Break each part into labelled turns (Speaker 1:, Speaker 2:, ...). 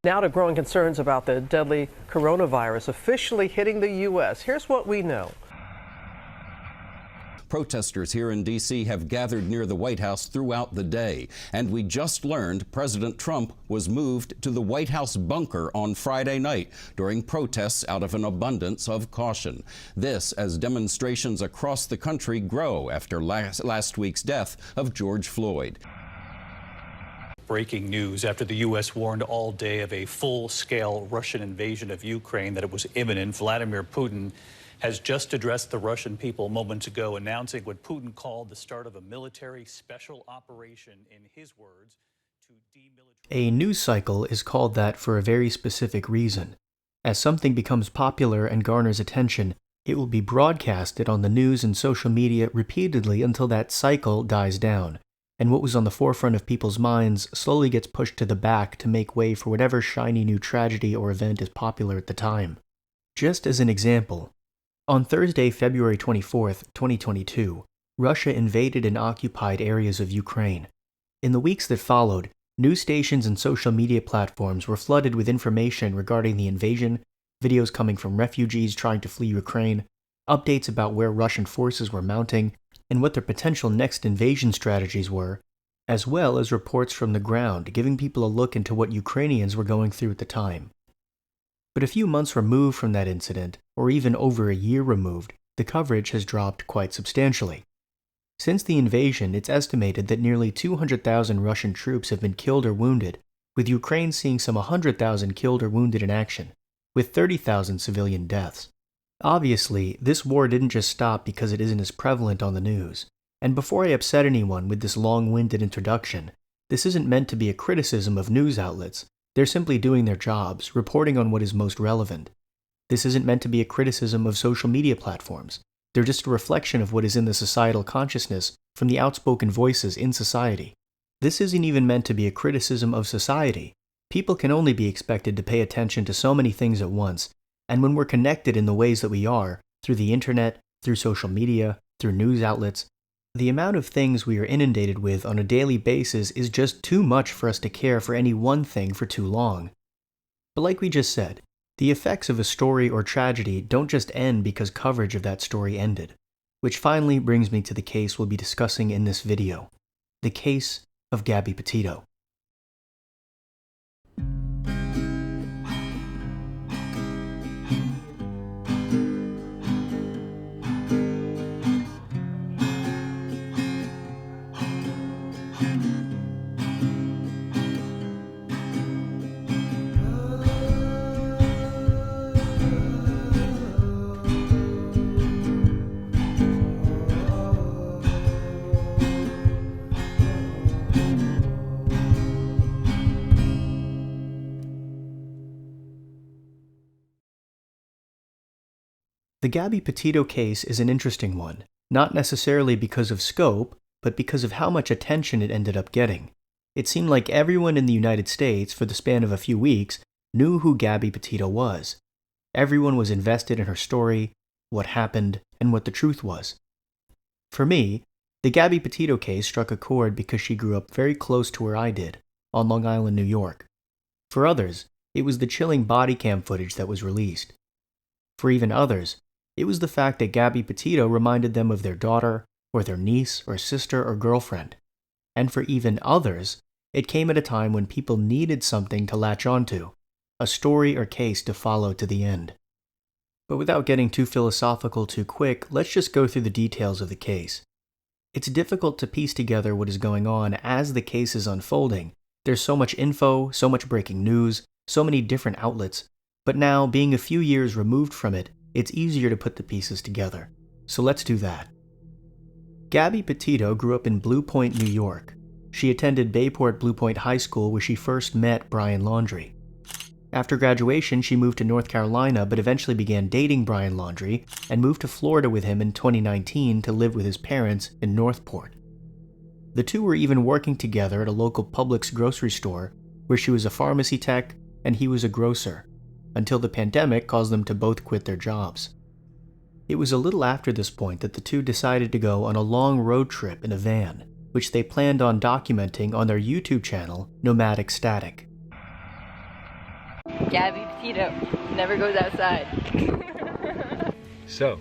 Speaker 1: Now to growing concerns about the deadly coronavirus officially hitting the U.S. Here's what we know.
Speaker 2: Protesters here in D.C. have gathered near the White House throughout the day, and we just learned President Trump was moved to the White House bunker on Friday night during protests out of an abundance of caution. This as demonstrations across the country grow after last week's death of George Floyd.
Speaker 3: Breaking news after the U.S. warned all day of a full-scale Russian invasion of Ukraine, that it was imminent. Vladimir Putin has just addressed the Russian people moments ago, announcing what Putin called the start of a military special operation, in his words, to demilitarize.
Speaker 4: A news cycle is called that for a very specific reason. As something becomes popular and garners attention, it will be broadcasted on the news and social media repeatedly until that cycle dies down, and what was on the forefront of people's minds slowly gets pushed to the back to make way for whatever shiny new tragedy or event is popular at the time. Just as an example, on Thursday, February 24th, 2022, Russia invaded and occupied areas of Ukraine. In the weeks that followed, news stations and social media platforms were flooded with information regarding the invasion, videos coming from refugees trying to flee Ukraine, updates about where Russian forces were mounting, and what their potential next invasion strategies were, as well as reports from the ground giving people a look into what Ukrainians were going through at the time. But a few months removed from that incident, or even over a year removed, the coverage has dropped quite substantially. Since the invasion, it's estimated that nearly 200,000 Russian troops have been killed or wounded, with Ukraine seeing some 100,000 killed or wounded in action, with 30,000 civilian deaths. Obviously, this war didn't just stop because it isn't as prevalent on the news. And before I upset anyone with this long-winded introduction, this isn't meant to be a criticism of news outlets. They're simply doing their jobs, reporting on what is most relevant. This isn't meant to be a criticism of social media platforms. They're just a reflection of what is in the societal consciousness from the outspoken voices in society. This isn't even meant to be a criticism of society. People can only be expected to pay attention to so many things at once, and when we're connected in the ways that we are, through the internet, through social media, through news outlets, the amount of things we are inundated with on a daily basis is just too much for us to care for any one thing for too long. But like we just said, the effects of a story or tragedy don't just end because coverage of that story ended. Which finally brings me to the case we'll be discussing in this video. The case of Gabby Petito. The Gabby Petito case is an interesting one, not necessarily because of scope, but because of how much attention it ended up getting. It seemed like everyone in the United States, for the span of a few weeks, knew who Gabby Petito was. Everyone was invested in her story, what happened, and what the truth was. For me, the Gabby Petito case struck a chord because she grew up very close to where I did, on Long Island, New York. For others, it was the chilling Bodycam footage that was released. For even others, it was the fact that Gabby Petito reminded them of their daughter, or their niece, or sister, or girlfriend. And for even others, it came at a time when people needed something to latch onto, a story or case to follow to the end. But without getting too philosophical too quick, let's just go through the details of the case. It's difficult to piece together what is going on as the case is unfolding. There's so much info, so much breaking news, so many different outlets, but now, being a few years removed from it, it's easier to put the pieces together. So let's do that. Gabby Petito grew up in Blue Point, New York. She attended Bayport Blue Point High School, where she first met Brian Laundrie. After graduation, she moved to North Carolina, but eventually began dating Brian Laundrie and moved to Florida with him in 2019 to live with his parents in Northport. The two were even working together at a local Publix grocery store, where she was a pharmacy tech and he was a grocer, until the pandemic caused them to both quit their jobs. It was a little after this point that the two decided to go on a long road trip in a van, which they planned on documenting on their YouTube channel, Nomadic Static.
Speaker 5: Gabby Petito never goes outside.
Speaker 6: So,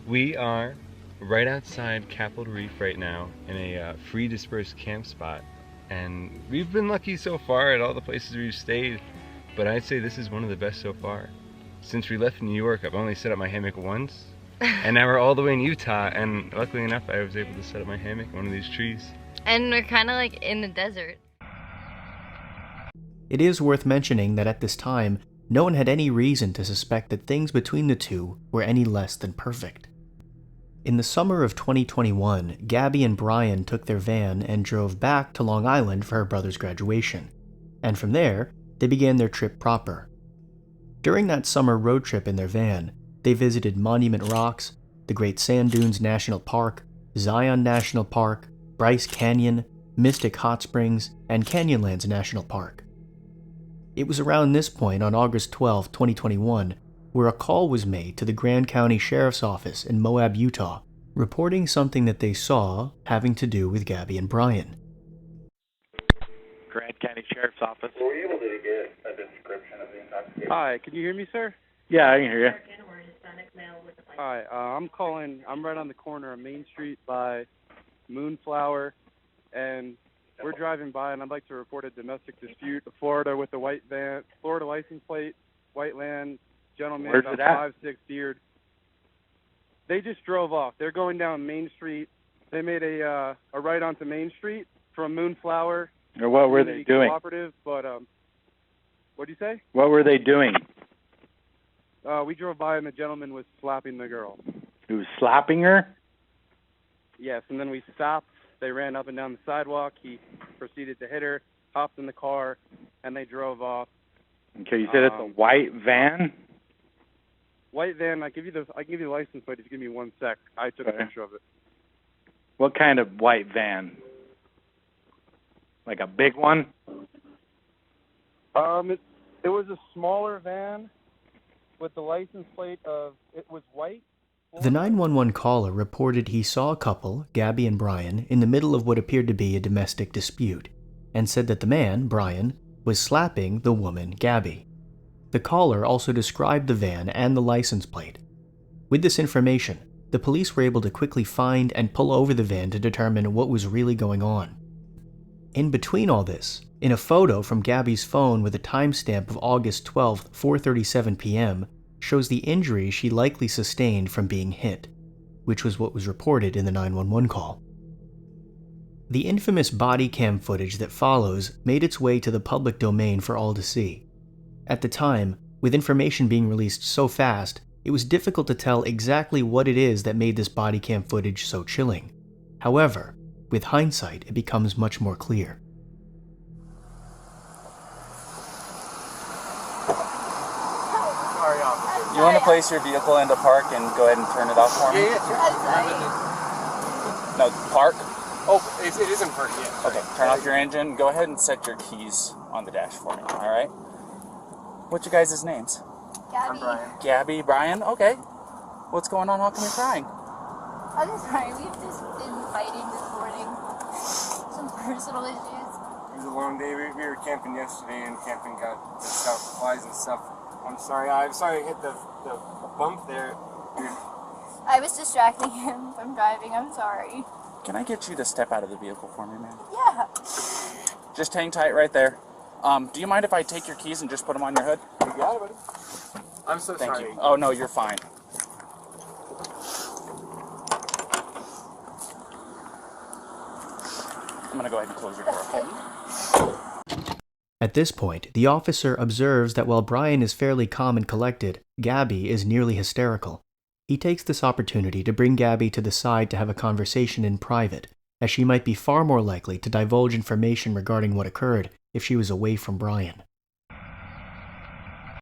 Speaker 6: we are right outside Capitol Reef right now in a free dispersed camp spot, and we've been lucky so far at all the places we've stayed, but I'd say this is one of the best so far. Since we left New York, I've only set up my hammock once, and now we're all the way in Utah, and luckily enough I was able to set up my hammock in one of these trees.
Speaker 5: And we're kind of like in the desert.
Speaker 4: It is worth mentioning that at this time, no one had any reason to suspect that things between the two were any less than perfect. In the summer of 2021, Gabby and Brian took their van and drove back to Long Island for her brother's graduation, and from there, they began their trip proper. During that summer road trip in their van, they visited Monument Rocks, the Great Sand Dunes National Park, Zion National Park, Bryce Canyon, Mystic Hot Springs, and Canyonlands National Park. It was around this point on August 12, 2021, where a call was made to the Grand County Sheriff's Office in Moab, Utah, reporting something that they saw having to do with Gabby and Brian.
Speaker 7: Grand County Sheriff's Office.
Speaker 8: Were you able to get a description of the intoxication?
Speaker 7: Hi, can you hear me, sir? Yeah, I can hear you.
Speaker 9: Hi, I'm calling. I'm right on the corner of Main Street by Moonflower, and we're driving by, and I'd like to report a domestic dispute. Florida with a white van, Florida license plate, white land, gentleman
Speaker 7: Where's
Speaker 9: about
Speaker 7: it at?
Speaker 9: 5'6" beard. They just drove off. They're going down Main Street. They made a right onto Main Street from Moonflower.
Speaker 7: Or what were they doing?
Speaker 9: Cooperative, but what'd you say?
Speaker 7: What were they doing?
Speaker 9: We drove by, and the gentleman was slapping the girl.
Speaker 7: He was slapping her?
Speaker 9: Yes, and then we stopped. They ran up and down the sidewalk. He proceeded to hit her, hopped in the car, and they drove off.
Speaker 7: Okay, you said it's a white van?
Speaker 9: White van. I can give you the license plate if you give me 1 sec. I took a picture of it.
Speaker 7: What kind of white van? Like a big one?
Speaker 9: It was a smaller van with the license plate of, it was white.
Speaker 4: The 911 caller reported he saw a couple, Gabby and Brian, in the middle of what appeared to be a domestic dispute, and said that the man, Brian, was slapping the woman, Gabby. The caller also described the van and the license plate. With this information, the police were able to quickly find and pull over the van to determine what was really going on. In between all this, in a photo from Gabby's phone with a timestamp of August 12, 4:37 p.m., shows the injury she likely sustained from being hit, which was what was reported in the 911 call. The infamous body cam footage that follows made its way to the public domain for all to see. At the time, with information being released so fast, it was difficult to tell exactly what it is that made this body cam footage so chilling. However, with hindsight, it becomes much more clear.
Speaker 10: You want to place your vehicle into park and go ahead and turn it off for me? No, park?
Speaker 8: Oh, it is in park, yeah.
Speaker 10: Okay, turn off your engine. Go ahead and set your keys on the dash for me, all right? What's your guys' names?
Speaker 5: Gabby.
Speaker 10: Gabby, Brian? Okay. What's going on? How come you're crying?
Speaker 5: I'm sorry, we've just been fighting this morning. Some personal issues.
Speaker 8: It was a long day. We were camping yesterday, and camping got the stuff, flies and stuff. I'm sorry I hit the bump there.
Speaker 5: I was distracting him from driving, I'm sorry.
Speaker 10: Can I get you to step out of the vehicle for me, man?
Speaker 5: Yeah.
Speaker 10: Just hang tight right there. Do you mind if I take your keys and just put them on your hood?
Speaker 8: You got it, buddy. I'm so
Speaker 10: Thank
Speaker 8: sorry.
Speaker 10: you. Oh, no, you're fine. I'm going to go ahead and close your door, okay?
Speaker 4: At this point, the officer observes that while Brian is fairly calm and collected, Gabby is nearly hysterical. He takes this opportunity to bring Gabby to the side to have a conversation in private, as she might be far more likely to divulge information regarding what occurred if she was away from Brian.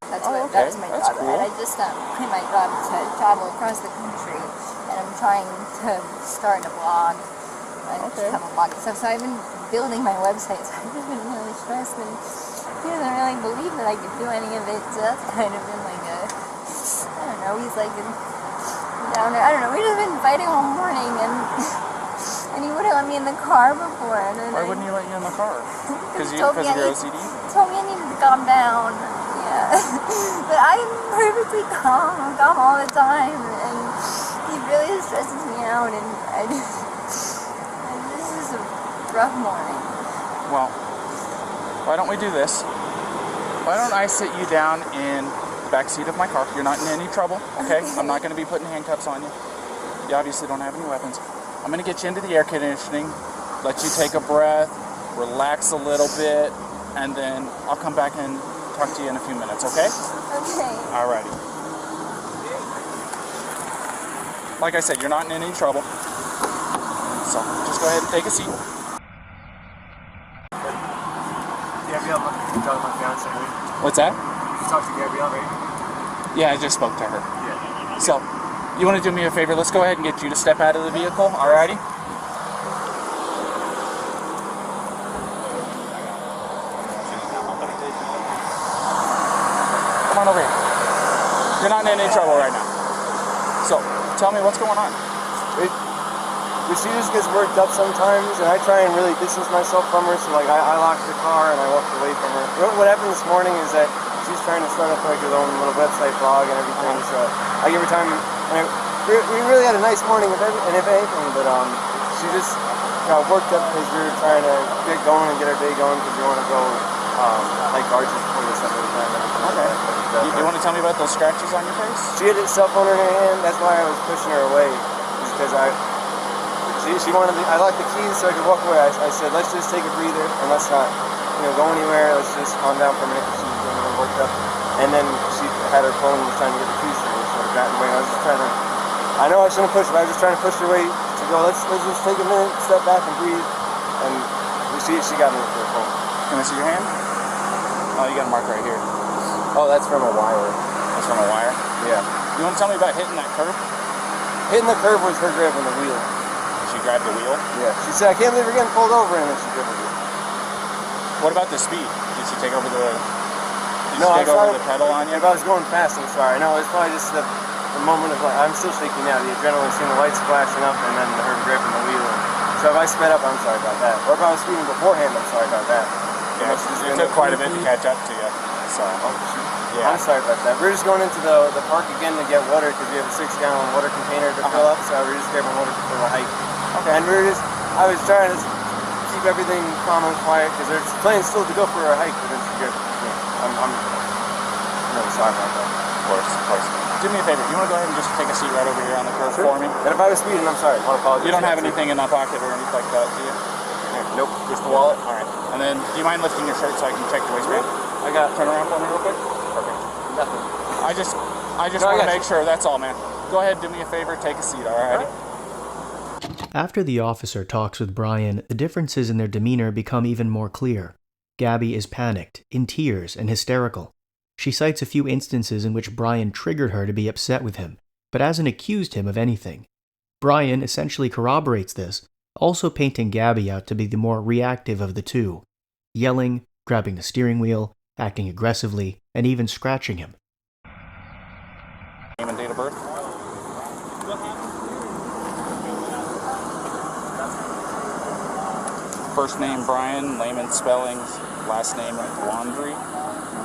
Speaker 5: That was my job. Cool. I just quit my job to travel across the country, and I'm trying to start a blog. I just have a blog and stuff, so I've been building my website, so I've just been really stressed, and he doesn't really believe that I could do any of it, so that's kind of been like a, I don't know, he's like down there, I don't know, we've just been fighting all morning, and he wouldn't let me in the car before. And then
Speaker 10: Why wouldn't he let you in the car? Because of your OCD?
Speaker 5: He told me I needed to calm down. Yeah. But I'm perfectly calm. I'm calm all the time, and he really stresses me out, and this is a rough morning.
Speaker 10: Well, why don't we do this? Why don't I sit you down in the back seat of my car? You're not in any trouble, okay? I'm not going to be putting handcuffs on you. You obviously don't have any weapons. I'm going to get you into the air conditioning, let you take a breath, relax a little bit, and then I'll come back and talk to you in a few minutes, okay?
Speaker 5: Okay.
Speaker 10: Alrighty. Like I said, you're not in any trouble. So just go ahead and take a seat.
Speaker 8: Gabrielle, you talking to my fiancé, right?
Speaker 10: What's that?
Speaker 8: You talked to Gabrielle, right?
Speaker 10: Yeah, I just spoke to her.
Speaker 8: Yeah.
Speaker 10: So, you want to do me a favor? Let's go ahead and get you to step out of the vehicle, alrighty? Come on over here. You're not in any trouble right now. So, tell me what's going on.
Speaker 8: She just gets worked up sometimes, and I try and really distance myself from her, so like I lock the car and I walk away from her. What happened this morning is that she's trying to start up like her own little website blog and everything, so I give her time, and we really had a nice morning, if anything, but she just got worked up because we were trying to get going and get our day going because we want to go like arches before the summer time.
Speaker 10: Okay. You want to tell me about those scratches on your face?
Speaker 8: She had a cell phone in her hand, that's why I was pushing her away, because she wanted I locked the keys so I could walk away. I said, let's just take a breather and let's not, go anywhere. Let's just calm down for a minute because she was getting a little worked up. And then she had her phone and was trying to get the keys to me, so I got in the way. I was just trying to, I know I shouldn't push, but I was just trying to push her away to go, let's just take a minute, step back and breathe. And she got me with her phone.
Speaker 10: Can I see your hand? Oh, you got a mark right here.
Speaker 8: Oh, that's from a wire.
Speaker 10: That's from a wire?
Speaker 8: Yeah.
Speaker 10: You want to tell me about hitting that curb?
Speaker 8: Hitting the curb was her grabbing the wheel.
Speaker 10: She grabbed the wheel?
Speaker 8: Yeah. She said, I can't believe we're getting pulled over, and then she grabbed the wheel.
Speaker 10: What about the speed? Did she take over the pedal on you?
Speaker 8: If I was going fast, I'm sorry. No, it's probably just the moment of like, I'm still shaking now. The adrenaline, seeing the lights flashing up, and then her gripping the wheel. So if I sped up, I'm sorry about that. Or if I was speeding beforehand, I'm sorry about that.
Speaker 10: Yeah, it took quite a bit to catch up to you. So,
Speaker 8: yeah. I'm sorry about that. We're just going into the park again to get water because we have a 6-gallon water container to fill up. So we're just grabbing water for the hike. Okay. And I was trying to keep everything calm and quiet because there's plans still to go for a hike, but it's good. I'm really sorry about that.
Speaker 10: Of course. Do me a favor. You want to go ahead and just take a seat right over here on the curb for me?
Speaker 8: And if I was speeding, I'm sorry. I apologize.
Speaker 10: You don't have anything in that pocket or anything like that, do you?
Speaker 8: Nope.
Speaker 10: Just the wallet? All right. And then, do you mind lifting your shirt so I can check the waistband? Turn around for me real quick. Perfect.
Speaker 8: Nothing.
Speaker 10: I just want to make sure. That's all, man. Go ahead, do me a favor, take a seat, all righty?
Speaker 4: After the officer talks with Brian, the differences in their demeanor become even more clear. Gabby is panicked, in tears, and hysterical. She cites a few instances in which Brian triggered her to be upset with him, but hasn't accused him of anything. Brian essentially corroborates this, also painting Gabby out to be the more reactive of the two, yelling, grabbing the steering wheel, acting aggressively, and even scratching him.
Speaker 10: Name and date of birth? First name Brian, layman spellings, last name Laundrie,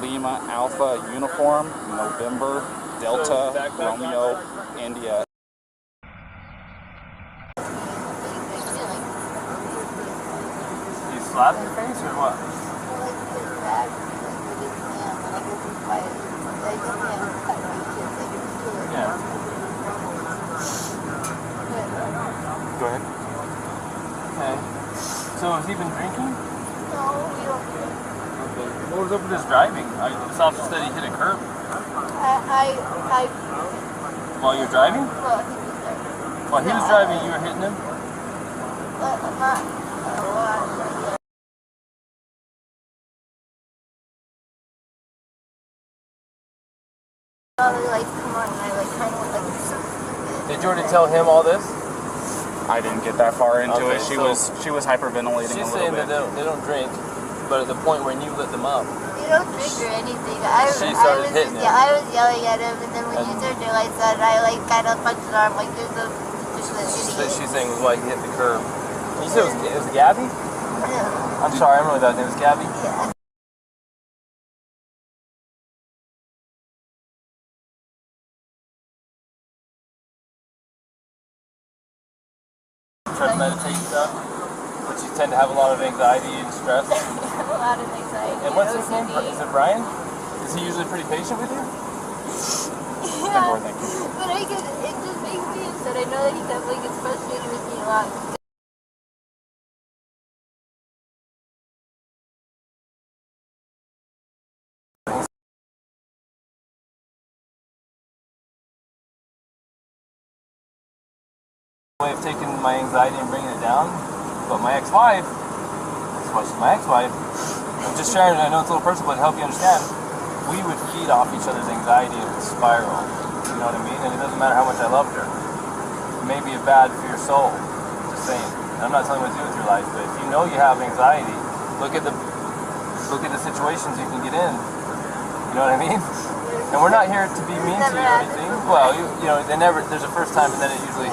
Speaker 10: Lima Alpha Uniform, November, Delta, Romeo, India.
Speaker 8: You slapped your face or what? Yeah. Go ahead. Okay. So has he been drinking?
Speaker 5: No, we don't drink.
Speaker 8: Okay. What was up with his driving? This officer said he hit a curb. While you're driving?
Speaker 5: Well, he was there.
Speaker 8: While he was driving, you were hitting him?
Speaker 5: I'm not a lot. Come on, and I kind of went like something.
Speaker 8: Did you already tell him all this?
Speaker 10: I didn't get that far into
Speaker 8: Okay,
Speaker 10: it. She
Speaker 8: so
Speaker 10: was hyperventilating a
Speaker 8: she's
Speaker 10: little
Speaker 8: saying
Speaker 10: bit.
Speaker 8: that they don't drink, but at the point when you lit them up,
Speaker 5: You don't drink or anything.
Speaker 8: She started hitting him.
Speaker 5: I was yelling at him, and then when you turned your lights on, I kind of punched his arm like there's an idiot.
Speaker 8: she's saying was why he hit the curb. You said it was Gabby?
Speaker 5: Yeah.
Speaker 8: I'm sorry, I remember that name. It was Gabby?
Speaker 5: Yeah.
Speaker 8: to meditate stuff, but you tend to have a lot of anxiety and stress.
Speaker 5: I have a lot of anxiety.
Speaker 8: And what's his name? Is it Brian? Is he usually pretty patient with you?
Speaker 5: Yeah, but it just makes me upset. I know that he definitely gets frustrated with me a lot.
Speaker 8: Way of taking my anxiety and bringing it down, but my ex-wife, I'm just sharing, I know it's a little personal, but to help you understand, we would feed off each other's anxiety and it would spiral, you know what I mean? And it doesn't matter how much I loved her. It may be bad for your soul, just saying. I'm not telling you what to do with your life, but if you know you have anxiety, look at the situations you can get in, you know what I mean? And we're not here to be mean to you or anything. Well, you know, there's a first time and then it usually...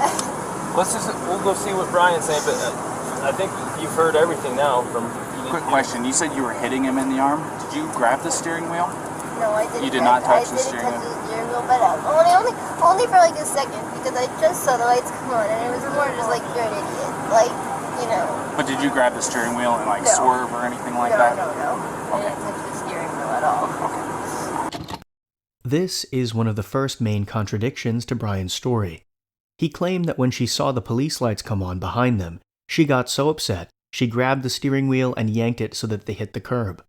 Speaker 8: We'll go see what Brian's saying, but I think you've heard everything now from...
Speaker 10: Quick question, you said you were hitting him in the arm. Did you grab the steering wheel?
Speaker 5: No, I didn't.
Speaker 10: You did not touch the steering wheel?
Speaker 5: I didn't touch the steering wheel, but only for like a second, because I just saw the lights come on, and it was more just like, you're an idiot. Like, you know.
Speaker 10: But did you grab the steering wheel and like swerve or anything like that?
Speaker 5: No. I didn't touch the steering wheel at all.
Speaker 10: Okay.
Speaker 4: This is one of the first main contradictions to Brian's story. He claimed that when she saw the police lights come on behind them, she got so upset, she grabbed the steering wheel and yanked it so that they hit the curb.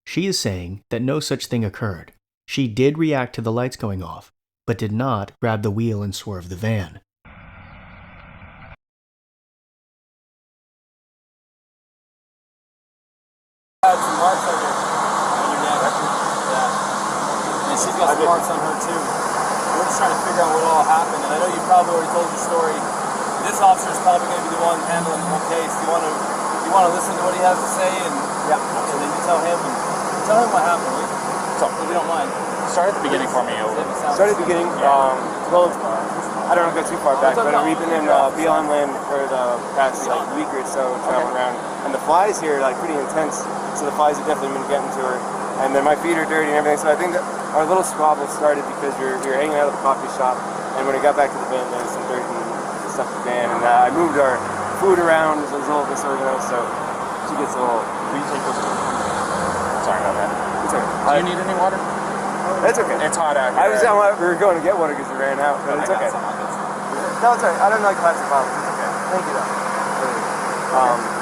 Speaker 4: She is saying that no such thing occurred. She did react to the lights going off, but did not grab the wheel and swerve the van.
Speaker 8: Had some marks on your neck. Yeah. And she's got some marks on her too. We're just trying to figure out what all happened, and I know you probably already told your story. This officer is probably going to be the one handling the whole case. Do you want to listen to what he has to say, and then you tell him what happened, will you?
Speaker 10: So,
Speaker 8: if you don't mind.
Speaker 10: Start at the beginning for me.
Speaker 8: Start at the beginning. Well, I don't want to go too far back, but we've been in BLM land for the past week or so, traveling around, and the flies here are like pretty intense. So the flies have definitely been getting to her, and then my feet are dirty and everything. So I think that our little squabble started because we were hanging out at the coffee shop, and when we got back to the van, there was some dirt and stuff in the van, and I moved our food around, it was a little disorganized, so she gets a little...
Speaker 10: Will you take those? Sorry about that.
Speaker 8: It's okay.
Speaker 10: Do you need any water?
Speaker 8: That's okay.
Speaker 10: It's hot out here.
Speaker 8: We were going to get water because we ran out, but it's okay. No, it's alright. I don't like plastic bottles. It's okay. Thank you, though.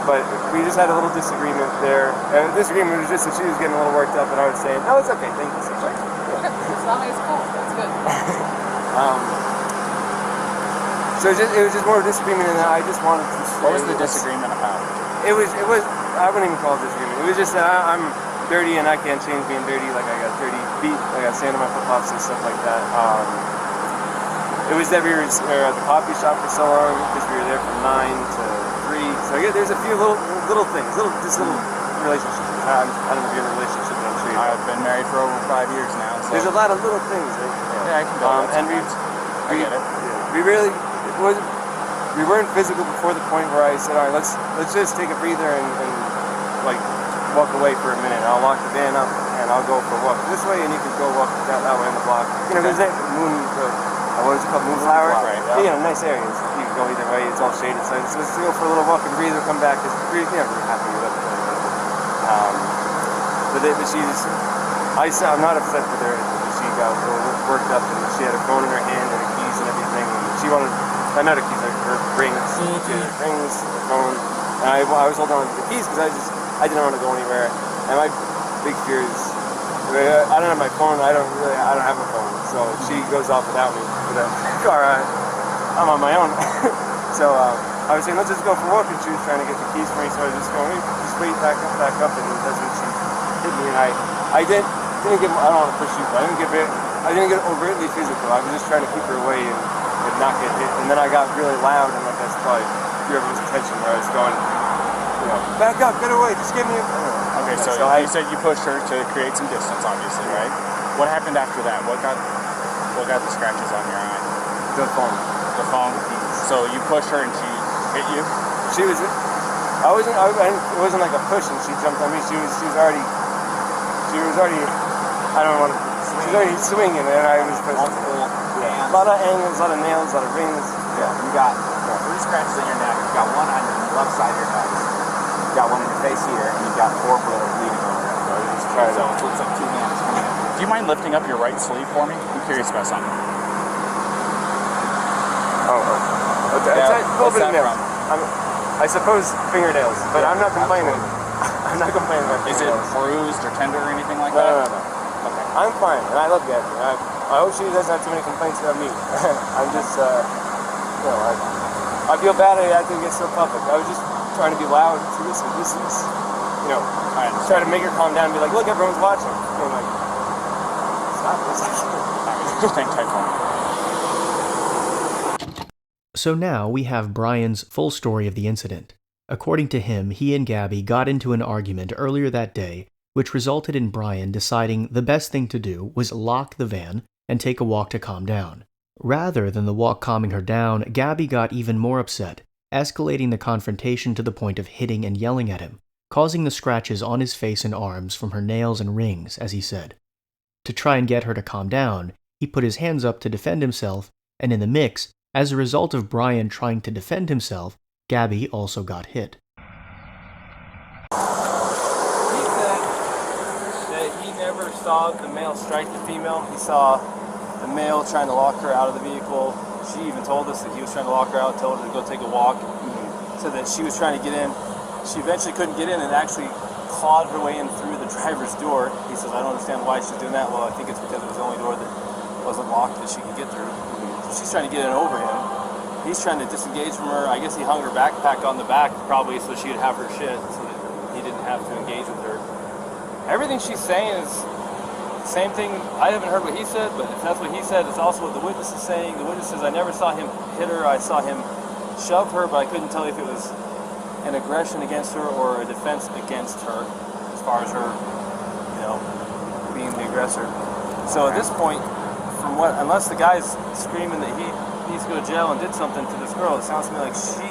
Speaker 8: But we just had a little disagreement there. And the disagreement was just that she was getting a little worked up, and I was saying, no, it's okay. Thank you so much.
Speaker 11: As long as it's cool, that's good.
Speaker 8: So it was just more of a disagreement, and I just wanted to say...
Speaker 10: What was the disagreement about?
Speaker 8: It was, I wouldn't even call it disagreement. It was just that I'm dirty and I can't change being dirty. Like I got dirty feet, I got sand on my flip-flops and stuff like that. It was that we were at the coffee shop for so long because we were there from 9 to 3. So yeah, there's a few little things, little relationships. I don't know if you're in a relationship, but I'm sure
Speaker 10: I've been married for over 5 years now. So.
Speaker 8: There's a lot of little things. Right?
Speaker 10: Yeah, I can go.
Speaker 8: And I get it. We weren't physical before the point where I said, all right, let's just take a breather and like walk away for a minute. I'll lock the van up and I'll go for a walk this way, and you can go walk that way on the block. You know, there's that what is it called, Moonflower? Right, yeah. You know, nice areas. You can go either way. It's all shaded. So let's go for a little walk and breathe and come back. Because we're happy with it. I'm not upset with her. She got worked up and she had her phone in her hand and her keys and everything. And she wanted, not her keys, her rings. Her rings, her phone. And I was holding on to the keys because I didn't want to go anywhere. And my big fear is, I don't have my phone. I don't have a phone. So she goes off without me. I'm on my own. So I was saying, let's just go for a walk, and she was trying to get the keys for me, so I was just going, just wait, back up, and that's when she hit me, and I didn't get, I don't want to push you, but I didn't get overtly physical. I was just trying to keep her away and not get hit, and then I got really loud, and like that's probably whoever's attention, where I was going, you know, back up, get away, just give me a...
Speaker 10: Okay, so you said you pushed her to create some distance, obviously, right? What happened after that? What got the scratches on your eye?
Speaker 8: The phone.
Speaker 10: The phone? So you pushed her and she hit you?
Speaker 8: It wasn't like a push and she jumped on me. She was already, she was already swinging, and I was pushing. A lot of angles, a lot of nails, a lot of rings. Yeah, you got it.
Speaker 10: scratches on your neck. You got one on the left side of your nose. You got one in your face here, and you got 4 bleeding over it. So it looks like 2 hands coming in. Do you mind lifting up your right sleeve for me? I'm curious about something.
Speaker 8: It's a little bit of nails. I suppose fingernails, but I'm not complaining. I'm not complaining about fingernails.
Speaker 10: Is it bruised or tender or anything like
Speaker 8: No.
Speaker 10: that?
Speaker 8: Okay. I'm fine, and I love Gabby. I hope she doesn't have too many complaints about me. I'm just, I feel bad I had to get so public. I was just trying to be loud to listen. This is, try to make her calm down and be like, look, everyone's watching. And like, stop this.
Speaker 10: Thank you.
Speaker 4: So now we have Brian's full story of the incident. According to him, he and Gabby got into an argument earlier that day, which resulted in Brian deciding the best thing to do was lock the van and take a walk to calm down. Rather than the walk calming her down, Gabby got even more upset, escalating the confrontation to the point of hitting and yelling at him, causing the scratches on his face and arms from her nails and rings, as he said. To try and get her to calm down, he put his hands up to defend himself, and in the mix, as a result of Brian trying to defend himself, Gabby also got hit.
Speaker 8: He said that he never saw the male strike the female. He saw the male trying to lock her out of the vehicle. She even told us that he was trying to lock her out, told her to go take a walk, so that she was trying to get in. She eventually couldn't get in and actually clawed her way in through the driver's door. He says, I don't understand why she's doing that. Well, I think it's because it was the only door that wasn't locked that she could get through. So she's trying to get in over him. He's trying to disengage from her. I guess he hung her backpack on the back probably so she would have her shit so that he didn't have to engage with her. Everything she's saying is the same thing. I haven't heard what he said, but if that's what he said, it's also what the witness is saying. The witness says, I never saw him hit her. I saw him shove her, but I couldn't tell if it was an aggression against her or a defense against her as far as her, being the aggressor. So at this point, unless the guy's screaming that he needs to go to jail and did something to this girl, it sounds to me like she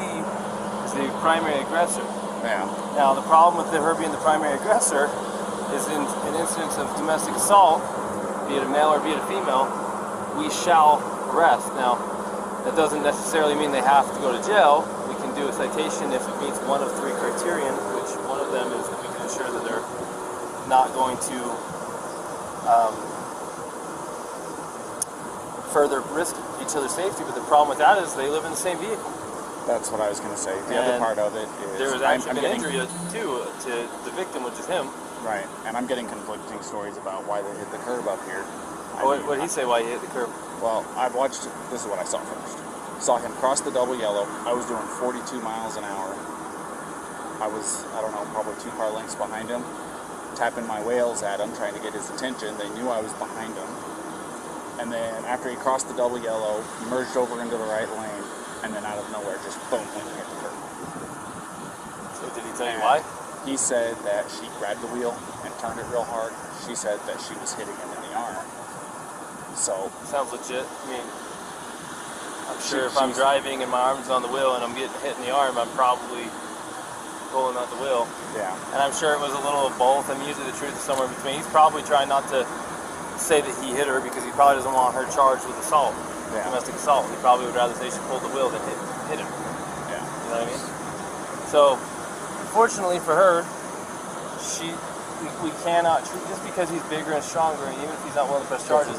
Speaker 8: is the primary aggressor.
Speaker 10: Yeah.
Speaker 8: Now, the problem with her being the primary aggressor is in incidents of domestic assault, be it a male or be it a female, we shall arrest. Now, that doesn't necessarily mean they have to go to jail. We can do a citation if it meets one of 3 criterion, which one of them is that we can ensure that they're not going to further risk each other's safety, but the problem with that is they live in the same vehicle.
Speaker 10: That's what I was going to say. The other part of it is
Speaker 8: there was actually an injury too to the victim, which is him.
Speaker 10: Right, and I'm getting conflicting stories about why they hit the curb up here.
Speaker 8: What did he say why he hit the curb?
Speaker 10: Well, I've watched, this is what I saw first. Saw him cross the double yellow. I was doing 42 miles an hour. I was, probably 2 car lengths behind him, tapping my whales at him, trying to get his attention. They knew I was behind him. And then after he crossed the double yellow, he merged over into the right lane, and then out of nowhere, just boom, went and hit the curb.
Speaker 8: So did he tell you why?
Speaker 10: He said that she grabbed the wheel and turned it real hard. She said that she was hitting him in the arm. So
Speaker 8: sounds legit. I mean, I'm sure if I'm driving and my arm's on the wheel and I'm getting hit in the arm, I'm probably pulling out the wheel.
Speaker 10: Yeah.
Speaker 8: And I'm sure it was a little of both, and usually the truth is somewhere in between. He's probably trying not to say that he hit her because he probably doesn't want her charged with assault, domestic assault. He probably would rather say she pulled the wheel than hit him.
Speaker 10: Yeah.
Speaker 8: You know what I mean? So, unfortunately for her, we cannot treat, just because he's bigger and stronger, and even if he's not willing to press charges,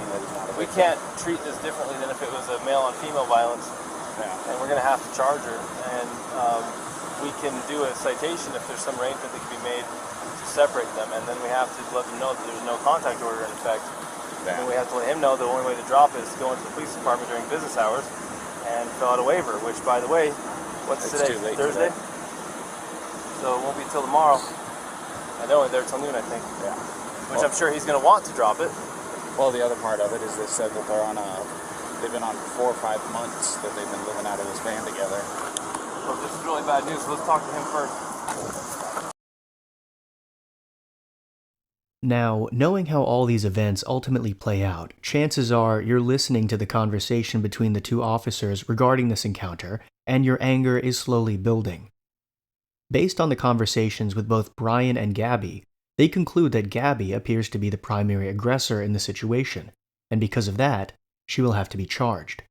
Speaker 8: we can't treat this differently than if it was a male on female violence.
Speaker 10: Yeah.
Speaker 8: And we're going to have to charge her, and we can do a citation if there's some arrangement that can be made to separate them, and then we have to let them know that there's no contact order in effect.
Speaker 10: Yeah.
Speaker 8: And we have to let him know the only way to drop it is to go into the police department during business hours and fill out a waiver, which, by the way, what's today? Thursday? So it won't be till tomorrow. I know, they're till noon, I think.
Speaker 10: Yeah.
Speaker 8: Which I'm sure he's going to want to drop it.
Speaker 10: Well, the other part of it is they said that they've been on 4 or 5 months that they've been living out of this van together.
Speaker 8: Well, this is really bad news, so let's talk to him first.
Speaker 4: Now, knowing how all these events ultimately play out, chances are you're listening to the conversation between the 2 officers regarding this encounter, and your anger is slowly building. Based on the conversations with both Brian and Gabby, they conclude that Gabby appears to be the primary aggressor in the situation, and because of that, she will have to be charged.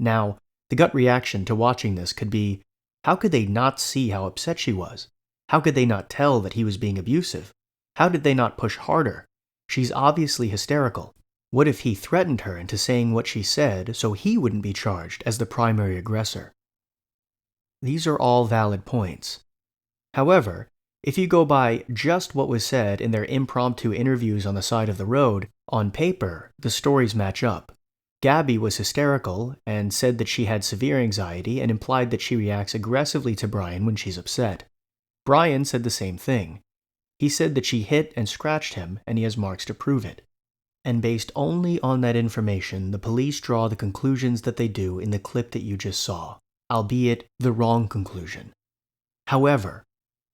Speaker 4: Now, The gut reaction to watching this could be, how could they not see how upset she was? How could they not tell that he was being abusive? How did they not push harder? She's obviously hysterical. What if he threatened her into saying what she said so he wouldn't be charged as the primary aggressor? These are all valid points. However, if you go by just what was said in their impromptu interviews on the side of the road, on paper, the stories match up. Gabby was hysterical and said that she had severe anxiety and implied that she reacts aggressively to Brian when she's upset. Brian said the same thing. He said that she hit and scratched him and he has marks to prove it. And based only on that information, the police draw the conclusions that they do in the clip that you just saw, albeit the wrong conclusion. However,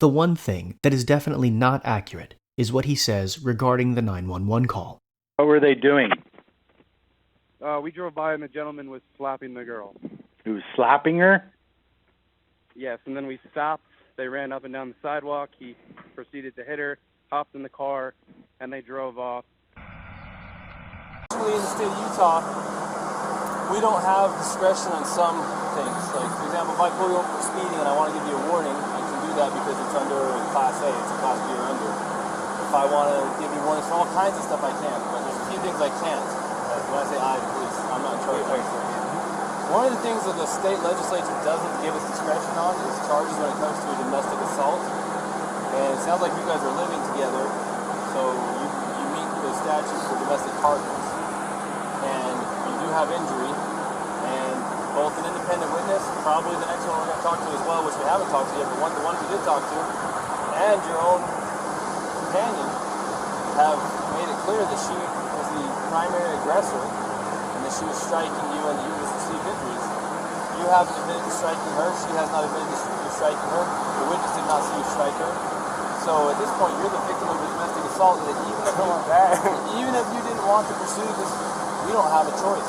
Speaker 4: the one thing that is definitely not accurate is what he says regarding the 911 call.
Speaker 7: What were they doing?
Speaker 9: We drove by and the gentleman was slapping the girl.
Speaker 7: He was slapping her?
Speaker 9: Yes, and then we stopped. They ran up and down the sidewalk. He proceeded to hit her, hopped in the car, and they drove off.
Speaker 12: Actually, in the state of Utah, we don't have discretion on some things. Like, for example, if I pull you over for speeding and I want to give you a warning, I can do that because it's under Class A, it's a Class B or under. If I want to give you warnings for all kinds of stuff, I can, but there's a few things I can't. When I say I, the police, I'm not in charge of it. One of the things that the state legislature doesn't give us discretion on is charges when it comes to a domestic assault. And it sounds like you guys are living together, so you meet the statute for domestic partners. And you do have injury, and both an independent witness, probably the next one we're going to talk to as well, which we haven't talked to yet, but the one we did talk to, and your own companion have made it clear that she was the primary aggressor and that she was striking you and that you received injuries. You haven't admitted to striking her. She has not admitted to striking her. The witness did not see you strike her. So at this point, you're the victim of a domestic assault. That even if you didn't want to pursue this, we don't have a choice.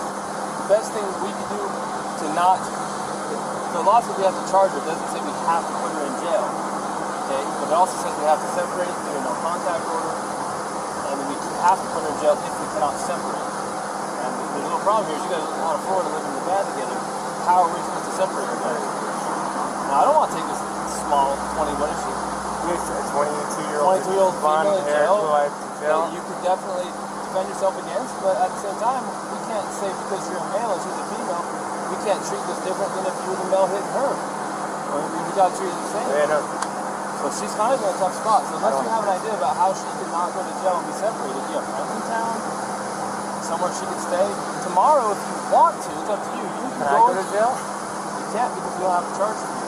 Speaker 12: The best thing we can do to not, the law says we have to charge her. It doesn't say we have to put her in jail. Okay, but it also says we have to separate through a no contact order, and we have to put her in jail if we cannot separate. And the little problem here is you guys are out of Florida living in the van together. How are we supposed to separate you guys? Now I don't want to take this small 20, what is she?
Speaker 8: A 22-year-old
Speaker 12: blonde hair,
Speaker 8: blue-eyed
Speaker 12: that you could definitely defend yourself against, but at the same time, we can't say because you're a male and she's a female, we can't treat this different than if you were the male hitting her. Or we got to treat it the same.
Speaker 8: Yeah, no.
Speaker 12: So she's kind of in a tough spot. So unless you have an idea about how she could not go to jail and be separated, you have friends in town, somewhere she could stay. Tomorrow, if you want to, it's up to you. You can
Speaker 8: go to jail?
Speaker 12: You can't because we don't have a charge for you.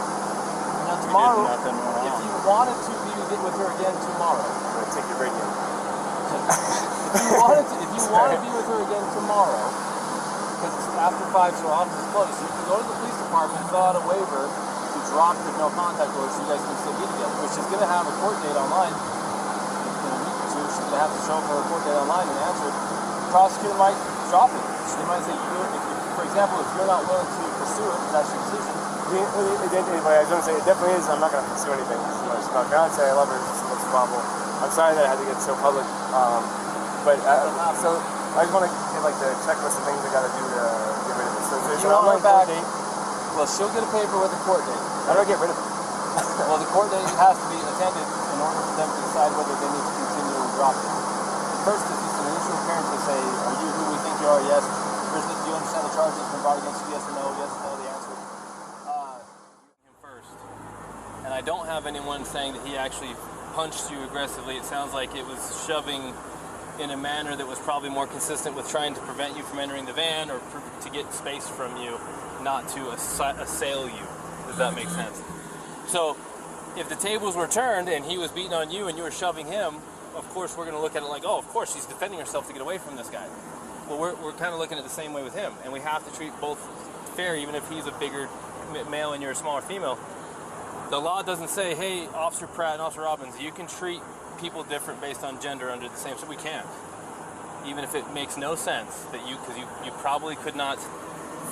Speaker 12: Now tomorrow, if you wanted to be with her again tomorrow,
Speaker 8: I'm gonna take your radio.
Speaker 12: if you want to be with her again tomorrow, because it's after 5, so our office is closed, so you can go to the police department, fill out a waiver to drop the no contact order so you guys can still be together, which is going to have a court date online. In a week or two, she's going to have to show up for a court date online and answer it. The prosecutor might drop it. They might say, for example, if you're not willing to pursue it, that's your decision.
Speaker 8: I was going to say, it definitely is. I'm not going to pursue anything. It's about fiancé. I love her. It's probable. I'm sorry that I had to get so public. So I just want to get like the checklist of things I got to do to get rid of this. So
Speaker 12: you want her back? Well, she'll get a paper with a court date.
Speaker 8: How do I get rid of it?
Speaker 12: Well, the court date has to be attended in order for them to decide whether they need to continue or drop it. First, it's just an initial appearance to say, are you who we think you are? Yes. Do you understand the charges been brought against you? Yes or no? Yes or no, the answer. Him first. And I don't have anyone saying that he actually punched you aggressively. It sounds like it was shoving in a manner that was probably more consistent with trying to prevent you from entering the van or to get space from you, not to assail you. Does that make sense? So if the tables were turned and he was beating on you and you were shoving him, of course we're going to look at it like, oh, of course she's defending herself to get away from this guy. Well, we're kind of looking at it the same way with him, and we have to treat both fair, even if he's a bigger male and you're a smaller female. The law doesn't say, hey, Officer Pratt and Officer Robbins, you can treat people different based on gender under the same, so we can't. Even if it makes no sense that because you probably could not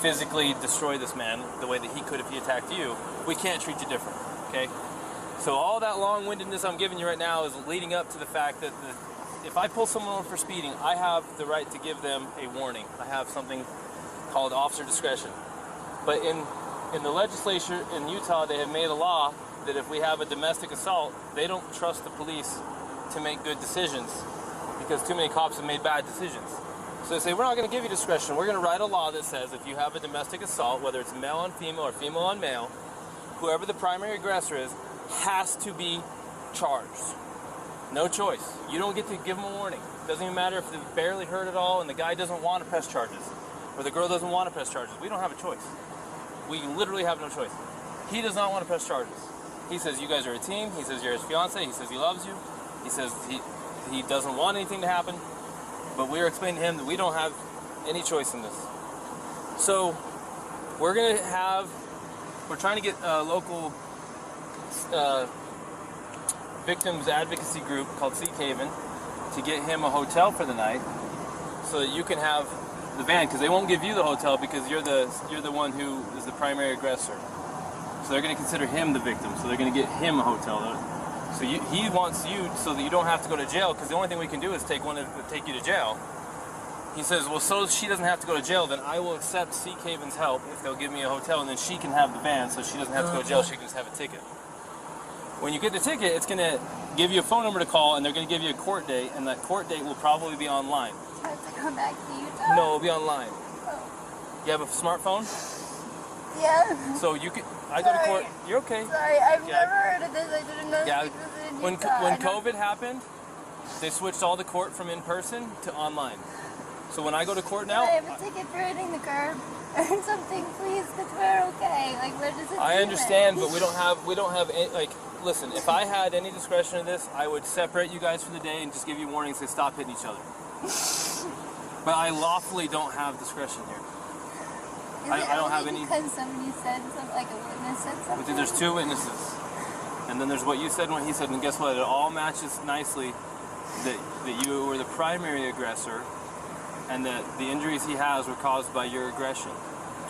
Speaker 12: physically destroy this man the way that he could if he attacked you, we can't treat you different, okay? So all that long-windedness I'm giving you right now is leading up to the fact that if I pull someone over for speeding, I have the right to give them a warning. I have something called officer discretion. But in the legislature in Utah, they have made a law that if we have a domestic assault, they don't trust the police to make good decisions because too many cops have made bad decisions. So they say, we're not going to give you discretion. We're going to write a law that says if you have a domestic assault, whether it's male on female or female on male, whoever the primary aggressor is has to be charged. No choice. You don't get to give them a warning. It doesn't even matter if they're barely hurt at all and the guy doesn't want to press charges or the girl doesn't want to press charges. We don't have a choice. We literally have no choice. He does not want to press charges. He says you guys are a team. He says you're his fiance. He says he loves you. He says he doesn't want anything to happen. But we are explaining to him that we don't have any choice in this. So we're trying to get a local victims advocacy group called Sea Haven to get him a hotel for the night so that you can have the van, because they won't give you the hotel because you're the one who is the primary aggressor. So they're going to consider him the victim. So they're going to get him a hotel. So he wants you so that you don't have to go to jail, because the only thing we can do is take you to jail. He says, well, so she doesn't have to go to jail, then I will accept Sea Haven's help if they'll give me a hotel, and then she can have the van so she doesn't have to go to jail. She can just have a ticket. When you get the ticket, it's going to give you a phone number to call, and they're going to give you a court date, and that court date will probably be online.
Speaker 5: Do I have to come back to Utah?
Speaker 12: No, it'll be online. You have a smartphone?
Speaker 5: Yeah.
Speaker 12: So you can. I go to court. You're okay.
Speaker 5: Sorry, I've never heard of this. I didn't know
Speaker 12: Yeah.
Speaker 5: this was in
Speaker 12: When
Speaker 5: Utah.
Speaker 12: COVID happened, they switched all the court from in person to online. So when I go to court now,
Speaker 5: I have a ticket for hitting the curb or something, please, because we're okay. Like, where does it?
Speaker 12: I understand, but we don't have any, like. Listen, if I had any discretion in this, I would separate you guys for the day and just give you warnings to stop hitting each other. But I lawfully don't have discretion here. I don't have any.
Speaker 5: Because somebody said something, like a witness said something.
Speaker 12: But there's two witnesses, and then there's what you said and what he said, and guess what? It all matches nicely that you were the primary aggressor, and that the injuries he has were caused by your aggression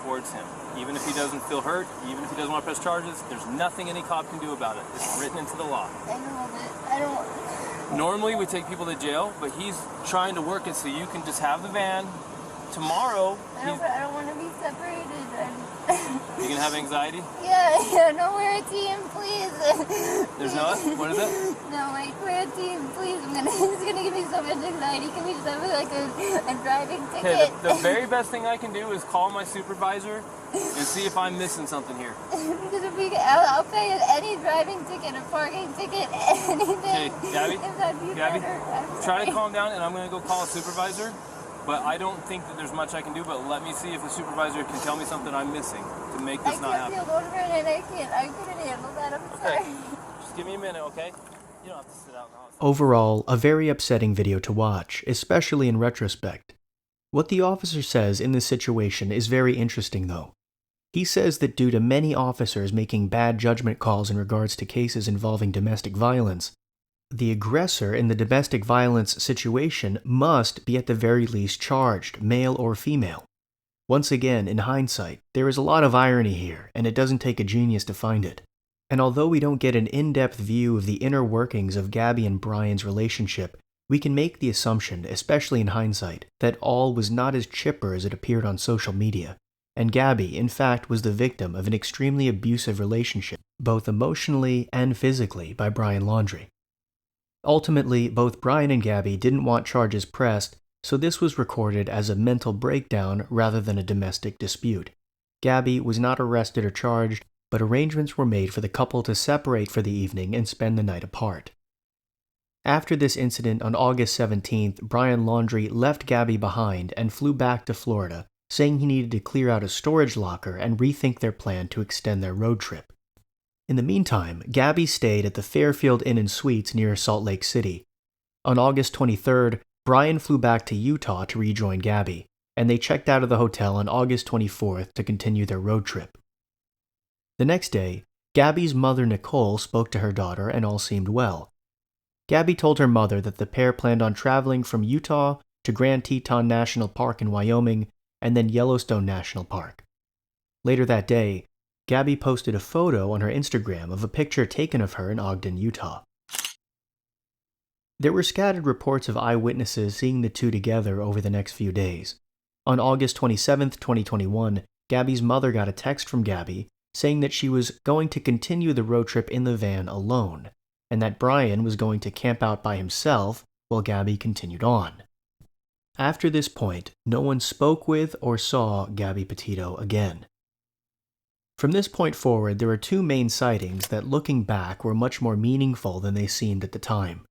Speaker 12: towards him. Even if he doesn't feel hurt, even if he doesn't want to press charges, there's nothing any cop can do about it. It's written into the law.
Speaker 5: I don't.
Speaker 12: Normally we take people to jail, but he's trying to work it so you can just have the van. Tomorrow,
Speaker 5: I don't want to be separated.
Speaker 12: You gonna have anxiety?
Speaker 5: Yeah, no, we're a team, please.
Speaker 12: There's not? What is it?
Speaker 5: No, like, we're a team, please. It's gonna give me so much anxiety. Can we just have like a driving ticket?
Speaker 12: Okay, the very best thing I can do is call my supervisor and see if I'm missing something here.
Speaker 5: Because I'll pay any driving ticket, a parking ticket, anything.
Speaker 12: Okay, Gabby, try to calm down, and I'm gonna go call a supervisor. But I don't think that there's much I can do, but let me see if the supervisor can tell me something I'm missing to make this not happen.
Speaker 5: I couldn't handle that, I'm sorry.
Speaker 12: Just give me a minute, okay? You don't have to sit out in the hospital.
Speaker 4: Overall, a very upsetting video to watch, especially in retrospect. What the officer says in this situation is very interesting, though. He says that due to many officers making bad judgment calls in regards to cases involving domestic violence, the aggressor in the domestic violence situation must be at the very least charged, male or female. Once again, in hindsight, there is a lot of irony here, and it doesn't take a genius to find it. And although we don't get an in-depth view of the inner workings of Gabby and Brian's relationship, we can make the assumption, especially in hindsight, that all was not as chipper as it appeared on social media. And Gabby, in fact, was the victim of an extremely abusive relationship, both emotionally and physically, by Brian Laundrie. Ultimately, both Brian and Gabby didn't want charges pressed, so this was recorded as a mental breakdown rather than a domestic dispute. Gabby was not arrested or charged, but arrangements were made for the couple to separate for the evening and spend the night apart. After this incident on August 17th, Brian Laundrie left Gabby behind and flew back to Florida, saying he needed to clear out a storage locker and rethink their plan to extend their road trip. In the meantime, Gabby stayed at the Fairfield Inn & Suites near Salt Lake City. On August 23rd, Brian flew back to Utah to rejoin Gabby, and they checked out of the hotel on August 24th to continue their road trip. The next day, Gabby's mother Nicole spoke to her daughter and all seemed well. Gabby told her mother that the pair planned on traveling from Utah to Grand Teton National Park in Wyoming and then Yellowstone National Park. Later that day, Gabby posted a photo on her Instagram of a picture taken of her in Ogden, Utah. There were scattered reports of eyewitnesses seeing the two together over the next few days. On August 27, 2021, Gabby's mother got a text from Gabby saying that she was going to continue the road trip in the van alone, and that Brian was going to camp out by himself while Gabby continued on. After this point, no one spoke with or saw Gabby Petito again. From this point forward, there are two main sightings that, looking back, were much more meaningful than they seemed at the time.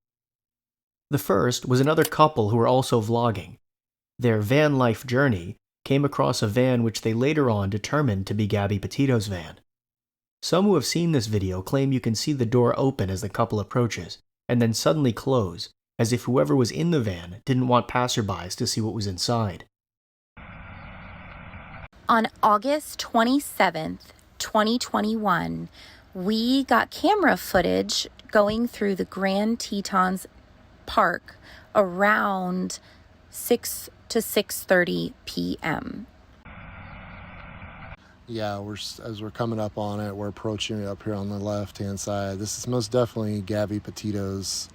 Speaker 4: The first was another couple who were also vlogging. Their van life journey came across a van which they later on determined to be Gabby Petito's van. Some who have seen this video claim you can see the door open as the couple approaches, and then suddenly close, as if whoever was in the van didn't want passerbys to see what was inside.
Speaker 13: On August 27th, 2021, we got camera footage going through the Grand Tetons Park around 6 to 6:30 p.m.
Speaker 14: Yeah, as we're coming up on it, we're approaching it up here on the left-hand side. This is most definitely Gabby Petito's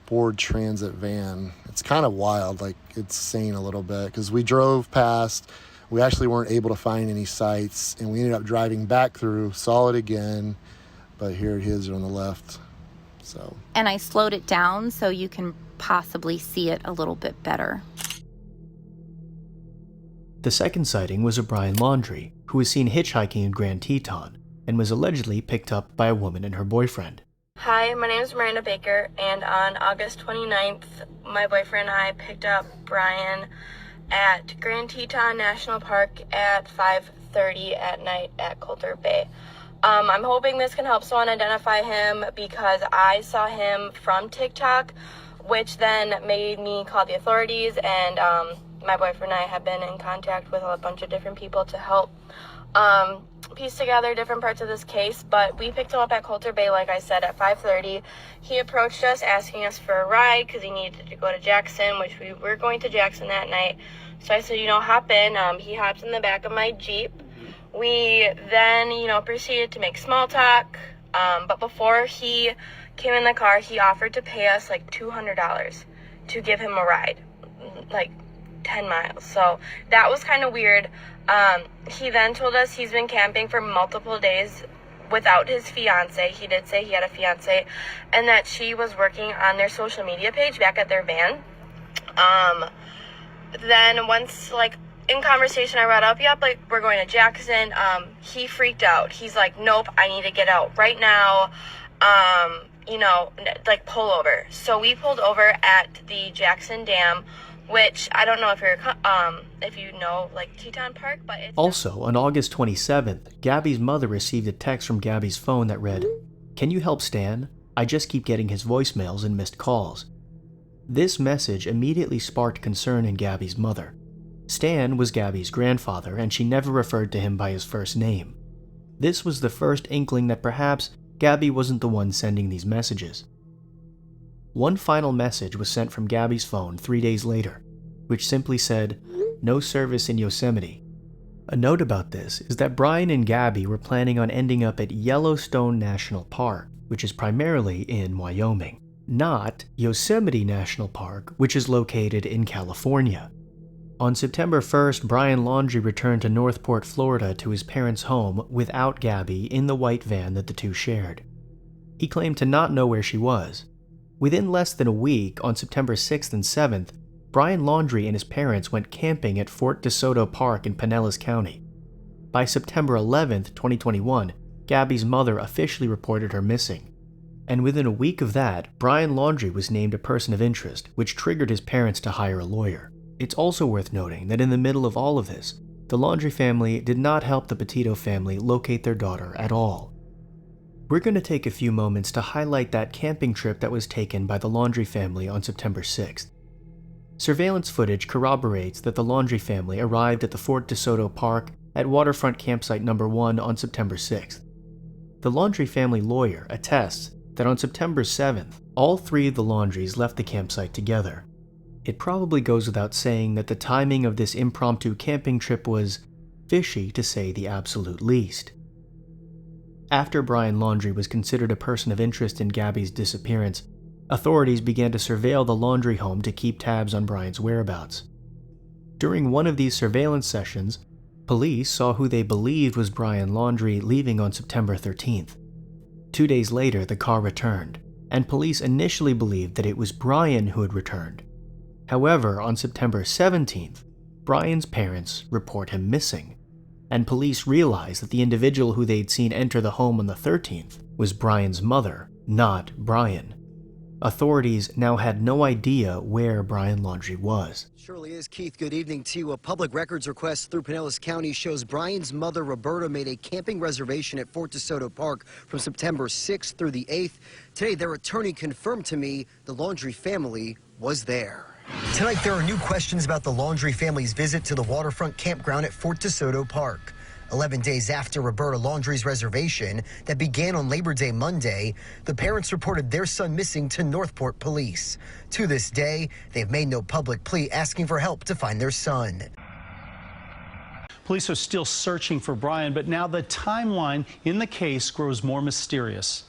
Speaker 14: Ford Transit van. It's kind of wild, like it's insane a little bit, because we drove past, we actually weren't able to find any sights, and we ended up driving back through, saw it again, but here it is on the left. So.
Speaker 13: And I slowed it down so you can possibly see it a little bit better.
Speaker 4: The second sighting was of Brian Laundrie, who was seen hitchhiking in Grand Teton and was allegedly picked up by a woman and her boyfriend.
Speaker 15: Hi, my name is Miranda Baker, and on August 29th, my boyfriend and I picked up Brian at Grand Teton National Park at 5:30 at night at Coulter Bay. I'm hoping this can help someone identify him because I saw him from TikTok, which then made me call the authorities, and my boyfriend and I have been in contact with a bunch of different people to help piece together different parts of this case. But we picked him up at Coulter Bay, like I said, at 5:30. He approached us asking us for a ride because he needed to go to Jackson, which we were going to Jackson that night. So I said, hop in. He hops in the back of my Jeep. We then, proceeded to make small talk. But before he came in the car, he offered to pay us like $200 to give him a ride, like 10 miles. So that was kind of weird. He then told us he's been camping for multiple days without his fiancé. He did say he had a fiancé, and that she was working on their social media page back at their van. Then once, in conversation, I brought up, we're going to Jackson. He freaked out. He's like, nope, I need to get out right now. Pull over. So we pulled over at the Jackson Dam, which I don't know if you know Teton Park, but it's...
Speaker 4: Also, on August 27th, Gabby's mother received a text from Gabby's phone that read, "Can you help Stan? I just keep getting his voicemails and missed calls." This message immediately sparked concern in Gabby's mother. Stan was Gabby's grandfather, and she never referred to him by his first name. This was the first inkling that perhaps Gabby wasn't the one sending these messages. One final message was sent from Gabby's phone 3 days later, which simply said, "No service in Yosemite." A note about this is that Brian and Gabby were planning on ending up at Yellowstone National Park, which is primarily in Wyoming, not Yosemite National Park, which is located in California. On September 1st, Brian Laundrie returned to Northport, Florida to his parents' home without Gabby in the white van that the two shared. He claimed to not know where she was. Within less than a week, on September 6th and 7th, Brian Laundrie and his parents went camping at Fort DeSoto Park in Pinellas County. By September 11th, 2021, Gabby's mother officially reported her missing. And within a week of that, Brian Laundrie was named a person of interest, which triggered his parents to hire a lawyer. It's also worth noting that in the middle of all of this, the Laundrie family did not help the Petito family locate their daughter at all. We're going to take a few moments to highlight that camping trip that was taken by the Laundrie family on September 6th. Surveillance footage corroborates that the Laundrie family arrived at the Fort DeSoto Park at Waterfront Campsite No. 1 on September 6th. The Laundrie family lawyer attests that on September 7th, all three of the Laundries left the campsite together. It probably goes without saying that the timing of this impromptu camping trip was fishy, to say the absolute least. After Brian Laundrie was considered a person of interest in Gabby's disappearance, authorities began to surveil the Laundrie home to keep tabs on Brian's whereabouts. During one of these surveillance sessions, Police saw who they believed was Brian Laundrie leaving on September 13th. 2 days later, the car returned, and police initially believed that it was Brian who had returned. However, on September 17th, Brian's parents report him missing, and police realized that the individual who they'd seen enter the home on the 13th was Brian's mother, not Brian. Authorities now had no idea where Brian Laundrie was.
Speaker 16: Surely is, Keith. Good evening to you. A public records request through Pinellas County shows Brian's mother, Roberta, made a camping reservation at Fort DeSoto Park from September 6th through the 8th. Today, their attorney confirmed to me the Laundrie family was there. Tonight, there are new questions about the Laundrie family's visit to the waterfront campground at Fort DeSoto Park. 11 days after Roberta Laundrie's reservation that began on Labor Day Monday, the parents reported their son missing to Northport police. To this day, they've made no public plea asking for help to find their son.
Speaker 17: Police are still searching for Brian, but now the timeline in the case grows more mysterious.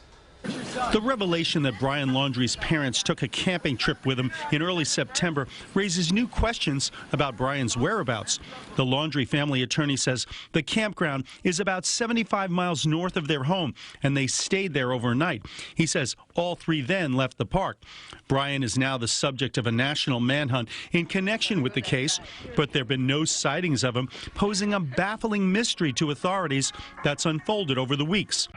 Speaker 17: The revelation that Brian Laundrie's parents took a camping trip with him in early September raises new questions about Brian's whereabouts. The Laundrie family attorney says the campground is about 75 miles north of their home, and they stayed there overnight. He says all three then left the park. Brian is now the subject of a national manhunt in connection with the case, but there have been no sightings of him, posing a baffling mystery to authorities that's unfolded over the weeks.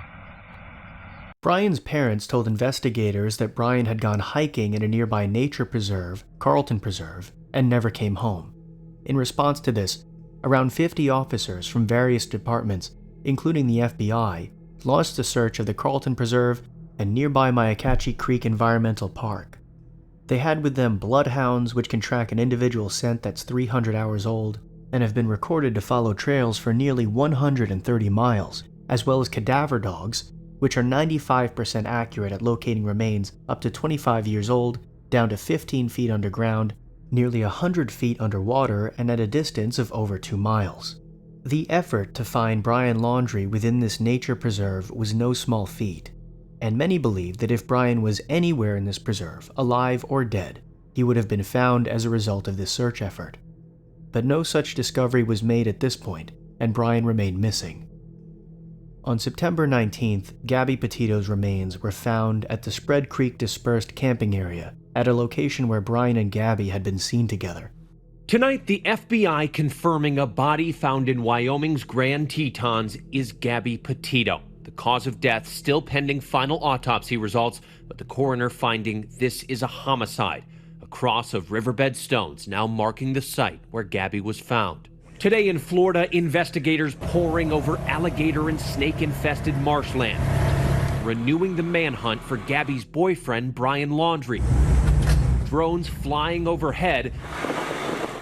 Speaker 4: Brian's parents told investigators that Brian had gone hiking in a nearby nature preserve, Carlton Preserve, and never came home. In response to this, around 50 officers from various departments, including the FBI, launched a search of the Carlton Preserve and nearby Myakatchee Creek Environmental Park. They had with them bloodhounds, which can track an individual scent that's 300 hours old, and have been recorded to follow trails for nearly 130 miles, as well as cadaver dogs, which are 95% accurate at locating remains up to 25 years old, down to 15 feet underground, nearly 100 feet underwater, and at a distance of over 2 miles. The effort to find Brian Laundrie within this nature preserve was no small feat, and many believe that if Brian was anywhere in this preserve, alive or dead, he would have been found as a result of this search effort. But no such discovery was made at this point, and Brian remained missing. On September 19th, Gabby Petito's remains were found at the Spread Creek Dispersed Camping Area, at a location where Brian and Gabby had been seen together.
Speaker 18: Tonight, the FBI confirming a body found in Wyoming's Grand Tetons is Gabby Petito. The cause of death still pending final autopsy results, but the coroner finding this is a homicide. A cross of riverbed stones now marking the site where Gabby was found. Today in Florida, investigators poring over alligator and snake-infested marshland, renewing the manhunt for Gabby's boyfriend, Brian Laundrie. Drones flying overhead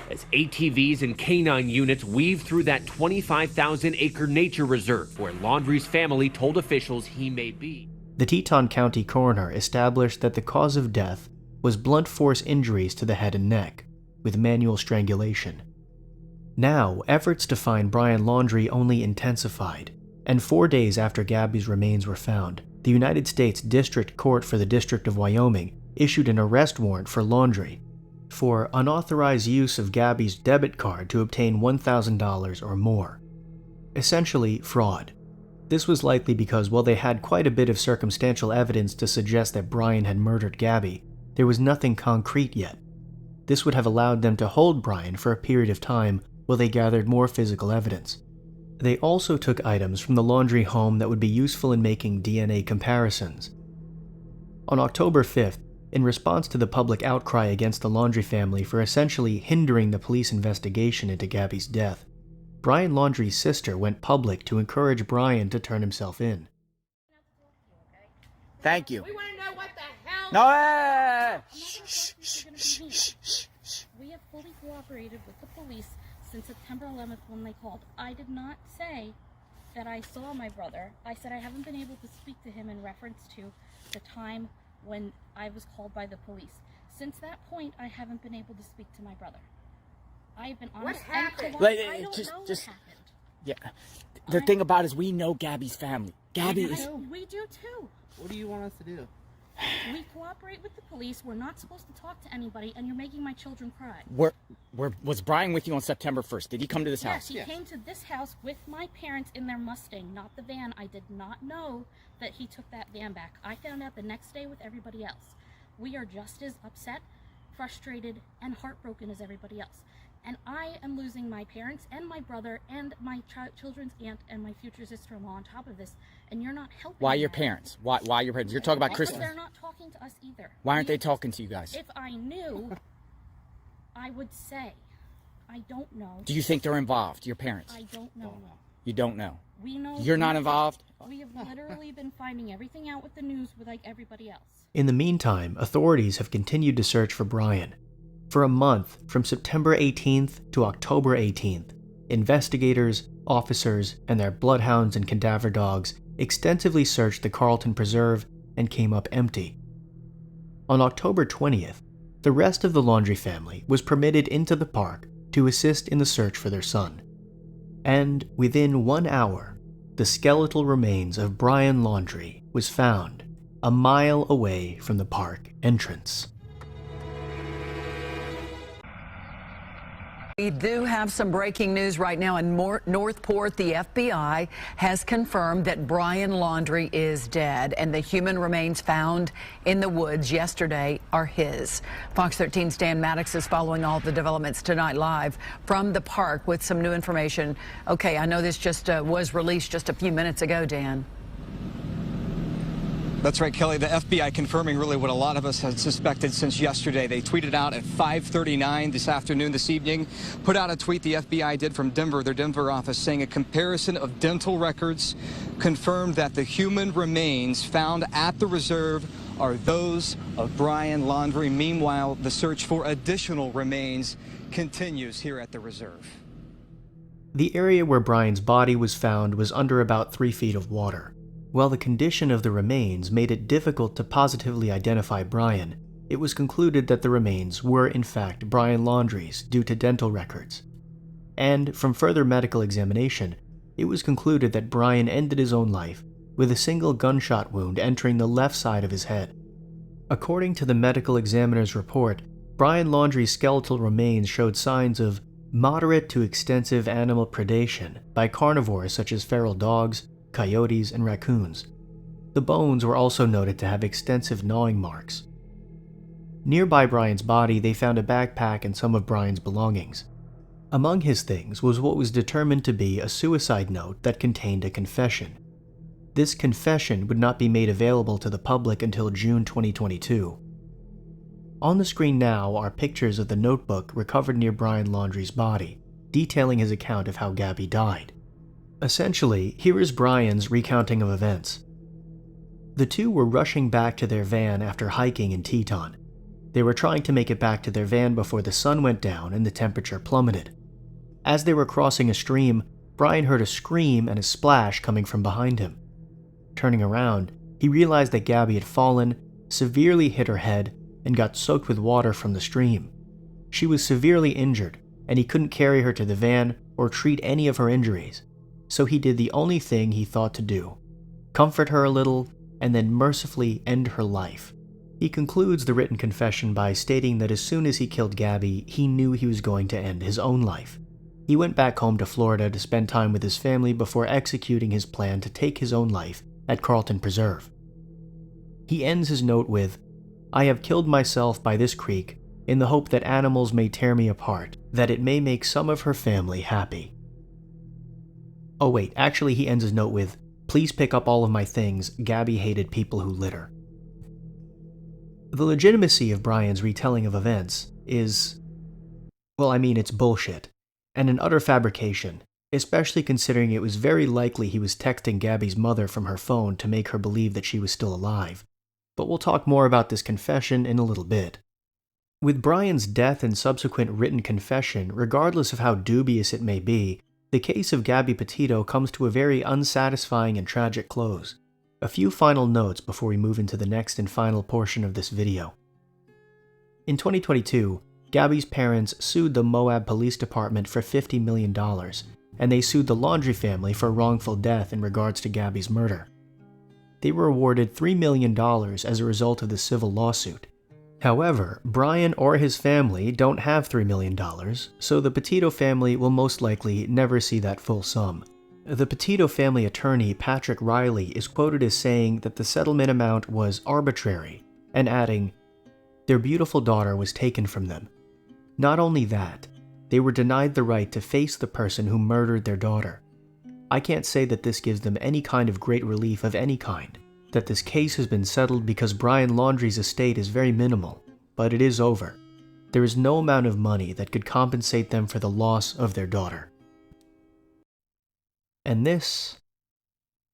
Speaker 18: as ATVs and canine units weave through that 25,000-acre nature reserve where Laundrie's family told officials he may be.
Speaker 4: The Teton County coroner established that the cause of death was blunt force injuries to the head and neck, with manual strangulation. Now, efforts to find Brian Laundrie only intensified, and 4 days after Gabby's remains were found, the United States District Court for the District of Wyoming issued an arrest warrant for Laundrie for unauthorized use of Gabby's debit card to obtain $1,000 or more. Essentially, fraud. This was likely because while they had quite a bit of circumstantial evidence to suggest that Brian had murdered Gabby, there was nothing concrete yet. This would have allowed them to hold Brian for a period of time while they gathered more physical evidence. They also took items from the Laundrie home that would be useful in making DNA comparisons. On October 5th, in response to the public outcry against the Laundrie family for essentially hindering the police investigation into Gabby's death, Brian Laundrie's sister went public to encourage Brian to turn himself in.
Speaker 19: Thank you.
Speaker 11: We want to know what the hell.
Speaker 19: No!
Speaker 20: We have fully cooperated with the police since September 11th when they called. I did not say that I saw my brother. I said I haven't been able to speak to him in reference to the time when I was called by the police. Since that point, I haven't been able to speak to my brother. I've been honest.
Speaker 11: What happened?
Speaker 20: I don't know what happened.
Speaker 19: Yeah. The thing about it is we know Gabby's family. Gabby is...
Speaker 20: We do too.
Speaker 11: What do you want us to do? We cooperate with the police. We're not supposed to talk to anybody, and you're making my children cry.
Speaker 19: Was Brian with you on September 1st? Did he come to this house?
Speaker 11: Yes, he came to this house with my parents in their Mustang, not the van. I did not know that he took that van back. I found out the next day with everybody else. We are just as upset, frustrated, and heartbroken as everybody else. And I am losing my parents and my brother and my children's aunt and my future sister-in-law on top of this, and you're not helping.
Speaker 19: Why
Speaker 11: me
Speaker 19: your
Speaker 11: out.
Speaker 19: parents? Why your parents? You're talking about
Speaker 11: Because
Speaker 19: Christmas.
Speaker 11: they're not talking to us either.
Speaker 19: Why aren't they talking to you guys?
Speaker 11: If I knew, I would say. I don't know.
Speaker 19: Do you think they're involved, your parents?
Speaker 11: I don't know.
Speaker 19: You don't know.
Speaker 11: We know.
Speaker 19: You're not involved?
Speaker 11: We have literally been finding everything out with the news with like everybody else.
Speaker 4: In the meantime, authorities have continued to search for Brian. For a month, from September 18th to October 18th, investigators, officers, and their bloodhounds and cadaver dogs extensively searched the Carlton Preserve and came up empty. On October 20th, the rest of the Laundrie family was permitted into the park to assist in the search for their son. And within 1 hour, the skeletal remains of Brian Laundrie was found a mile away from the park entrance.
Speaker 21: We do have some breaking news right now in Northport. The FBI has confirmed that Brian Laundrie is dead, and the human remains found in the woods yesterday are his. Fox 13's Dan Maddox is following all the developments tonight live from the park with some new information. Okay, I know this just was released just a few minutes ago, Dan.
Speaker 22: That's right, Kelly. The FBI confirming really what a lot of us had suspected since yesterday. They tweeted out at 5:39 this evening, put out a tweet the FBI did from Denver, their Denver office, saying a comparison of dental records confirmed that the human remains found at the reserve are those of Brian Laundrie. Meanwhile, the search for additional remains continues here at the reserve.
Speaker 4: The area where Brian's body was found was under about 3 feet of water. While the condition of the remains made it difficult to positively identify Brian, it was concluded that the remains were in fact Brian Laundrie's due to dental records. And from further medical examination, it was concluded that Brian ended his own life with a single gunshot wound entering the left side of his head. According to the medical examiner's report, Brian Laundrie's skeletal remains showed signs of moderate to extensive animal predation by carnivores such as feral dogs, coyotes, and raccoons. The bones were also noted to have extensive gnawing marks. Nearby Brian's body, they found a backpack and some of Brian's belongings. Among his things was what was determined to be a suicide note that contained a confession. This confession would not be made available to the public until June 2022. On the screen now are pictures of the notebook recovered near Brian Laundrie's body, detailing his account of how Gabby died. Essentially, here is Brian's recounting of events. The two were rushing back to their van after hiking in Teton. They were trying to make it back to their van before the sun went down and the temperature plummeted. As they were crossing a stream, Brian heard a scream and a splash coming from behind him. Turning around, he realized that Gabby had fallen, severely hit her head, and got soaked with water from the stream. She was severely injured, and he couldn't carry her to the van or treat any of her injuries. So he did the only thing he thought to do: comfort her a little, and then mercifully end her life. He concludes the written confession by stating that as soon as he killed Gabby, he knew he was going to end his own life. He went back home to Florida to spend time with his family before executing his plan to take his own life at Carlton Preserve. He ends his note with, "I have killed myself by this creek in the hope that animals may tear me apart, that it may make some of her family happy." Oh wait, actually he ends his note with, "Please pick up all of my things, Gabby hated people who litter." The legitimacy of Brian's retelling of events is, well, it's bullshit, and an utter fabrication, especially considering it was very likely he was texting Gabby's mother from her phone to make her believe that she was still alive. But we'll talk more about this confession in a little bit. With Brian's death and subsequent written confession, regardless of how dubious it may be, the case of Gabby Petito comes to a very unsatisfying and tragic close. A few final notes before we move into the next and final portion of this video. In 2022, Gabby's parents sued the Moab Police Department for $50 million, and they sued the Laundrie family for wrongful death in regards to Gabby's murder. They were awarded $3 million as a result of the civil lawsuit. However, Brian or his family don't have $3 million, so the Petito family will most likely never see that full sum. The Petito family attorney, Patrick Riley, is quoted as saying that the settlement amount was arbitrary, and adding, "Their beautiful daughter was taken from them. Not only that, they were denied the right to face the person who murdered their daughter. I can't say that this gives them any kind of great relief of any kind, that this case has been settled because Brian Laundrie's estate is very minimal, but it is over. There is no amount of money that could compensate them for the loss of their daughter." And this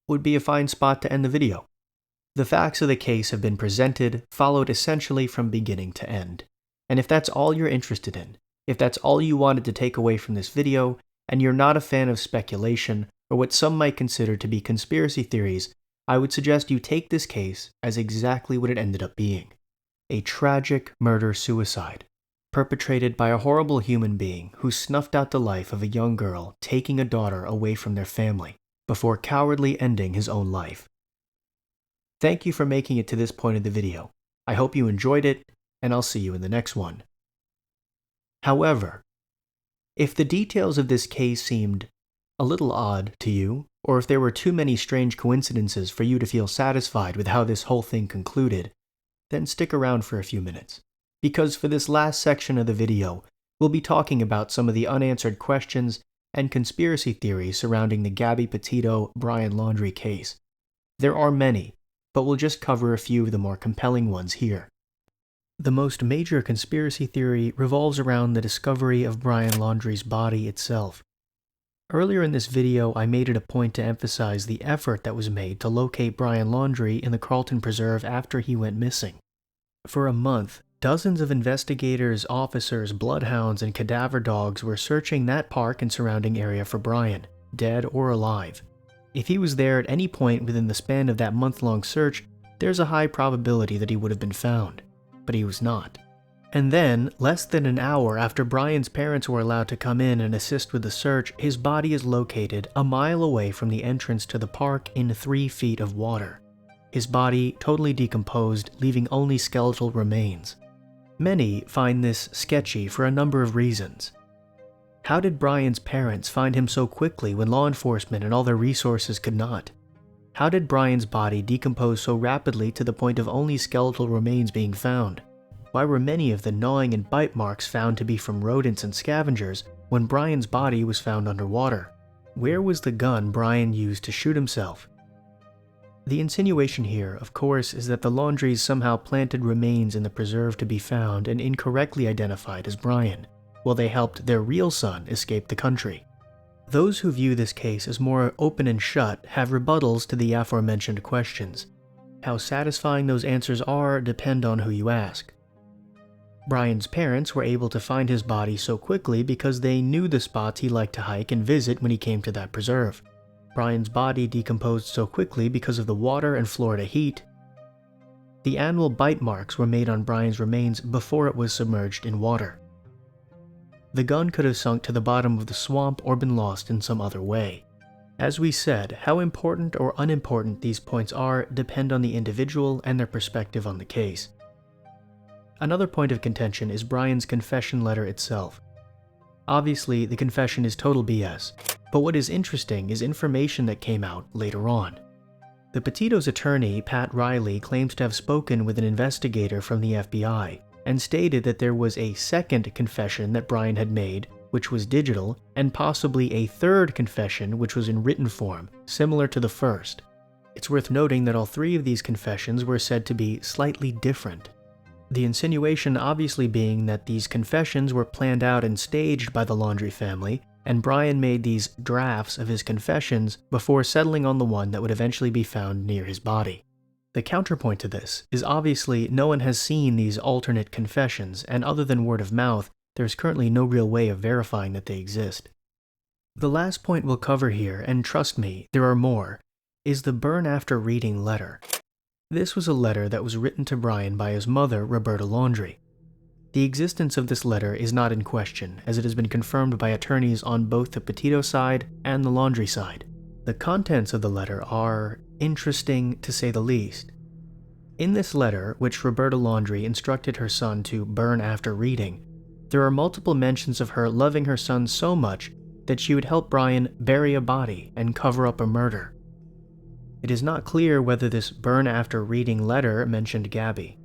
Speaker 4: would be a fine spot to end the video. The facts of the case have been presented, followed essentially from beginning to end. And if that's all you're interested in, if that's all you wanted to take away from this video, and you're not a fan of speculation or what some might consider to be conspiracy theories, I would suggest you take this case as exactly what it ended up being. A tragic murder-suicide, perpetrated by a horrible human being who snuffed out the life of a young girl taking a daughter away from their family, before cowardly ending his own life. Thank you for making it to this point of the video. I hope you enjoyed it, and I'll see you in the next one. However, if the details of this case seemed a little odd to you, or if there were too many strange coincidences for you to feel satisfied with how this whole thing concluded, then stick around for a few minutes, because for this last section of the video, we'll be talking about some of the unanswered questions and conspiracy theories surrounding the Gabby Petito-Brian Laundrie case. There are many, but we'll just cover a few of the more compelling ones here. The most major conspiracy theory revolves around the discovery of Brian Laundrie's body itself. Earlier in this video, I made it a point to emphasize the effort that was made to locate Brian Laundrie in the Carlton Preserve after he went missing. For a month, dozens of investigators, officers, bloodhounds, and cadaver dogs were searching that park and surrounding area for Brian, dead or alive. If he was there at any point within the span of that month-long search, there's a high probability that he would have been found. But he was not. And then, less than an hour after Brian's parents were allowed to come in and assist with the search, his body is located a mile away from the entrance to the park in 3 feet of water. His body totally decomposed, leaving only skeletal remains. Many find this sketchy for a number of reasons. How did Brian's parents find him so quickly when law enforcement and all their resources could not? How did Brian's body decompose so rapidly to the point of only skeletal remains being found? Why were many of the gnawing and bite marks found to be from rodents and scavengers when Brian's body was found underwater? Where was the gun Brian used to shoot himself? The insinuation here, of course, is that the Laundries somehow planted remains in the preserve to be found and incorrectly identified as Brian, while they helped their real son escape the country. Those who view this case as more open and shut have rebuttals to the aforementioned questions. How satisfying those answers are depend on who you ask. Brian's parents were able to find his body so quickly because they knew the spots he liked to hike and visit when he came to that preserve. Brian's body decomposed so quickly because of the water and Florida heat. The annual bite marks were made on Brian's remains before it was submerged in water. The gun could have sunk to the bottom of the swamp or been lost in some other way. As we said, how important or unimportant these points are depend on the individual and their perspective on the case. Another point of contention is Brian's confession letter itself. Obviously, the confession is total BS, but what is interesting is information that came out later on. The Petito's attorney, Pat Riley, claims to have spoken with an investigator from the FBI and stated that there was a second confession that Brian had made, which was digital, and possibly a third confession which was in written form, similar to the first. It's worth noting that all 3 of these confessions were said to be slightly different. The insinuation obviously being that these confessions were planned out and staged by the Laundrie family, and Brian made these drafts of his confessions before settling on the one that would eventually be found near his body. The counterpoint to this is obviously no one has seen these alternate confessions, and other than word of mouth, there's currently no real way of verifying that they exist. The last point we'll cover here, and trust me, there are more, is the burn after reading letter. This was a letter that was written to Brian by his mother, Roberta Laundrie. The existence of this letter is not in question, as it has been confirmed by attorneys on both the Petito side and the Laundrie side. The contents of the letter are interesting to say the least. In this letter, which Roberta Laundrie instructed her son to burn after reading, there are multiple mentions of her loving her son so much that she would help Brian bury a body and cover up a murder. It is not clear whether this burn after reading letter mentioned Gabby.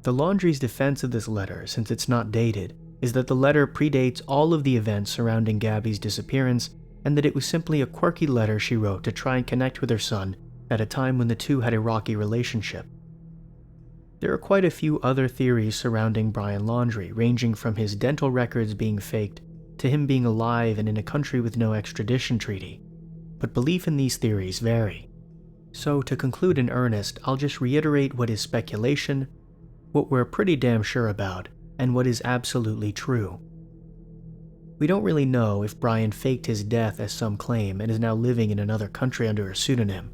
Speaker 4: The Laundrie's defense of this letter, since it's not dated, is that the letter predates all of the events surrounding Gabby's disappearance and that it was simply a quirky letter she wrote to try and connect with her son at a time when the two had a rocky relationship. There are quite a few other theories surrounding Brian Laundrie, ranging from his dental records being faked to him being alive and in a country with no extradition treaty, but belief in these theories vary. So to conclude in earnest, I'll just reiterate what is speculation, what we're pretty damn sure about, and what is absolutely true. We don't really know if Brian faked his death as some claim and is now living in another country under a pseudonym.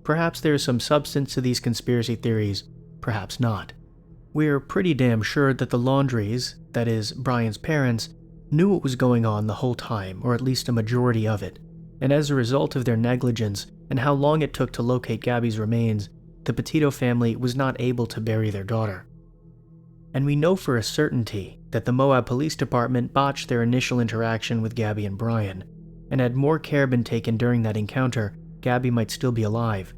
Speaker 4: Perhaps there is some substance to these conspiracy theories, perhaps not. We're pretty damn sure that the Laundries, that is, Brian's parents, knew what was going on the whole time, or at least a majority of it, and as a result of their negligence and how long it took to locate Gabby's remains, the Petito family was not able to bury their daughter. And we know for a certainty that the Moab Police Department botched their initial interaction with Gabby and Brian, and had more care been taken during that encounter, Gabby might still be alive.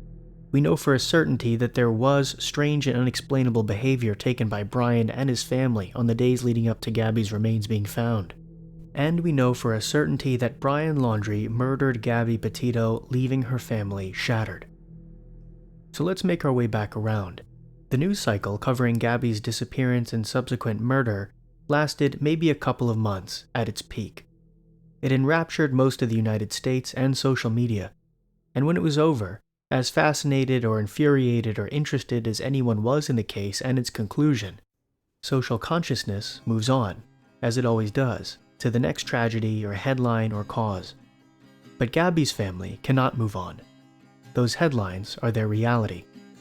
Speaker 4: We know for a certainty that there was strange and unexplainable behavior taken by Brian and his family on the days leading up to Gabby's remains being found. And we know for a certainty that Brian Laundrie murdered Gabby Petito, leaving her family shattered. So let's make our way back around. The news cycle covering Gabby's disappearance and subsequent murder lasted maybe a couple of months at its peak. It enraptured most of the United States and social media, and when it was over, as fascinated or infuriated or interested as anyone was in the case and its conclusion, social consciousness moves on, as it always does, to the next tragedy or headline or cause. But Gabby's family cannot move on. Those headlines are their reality.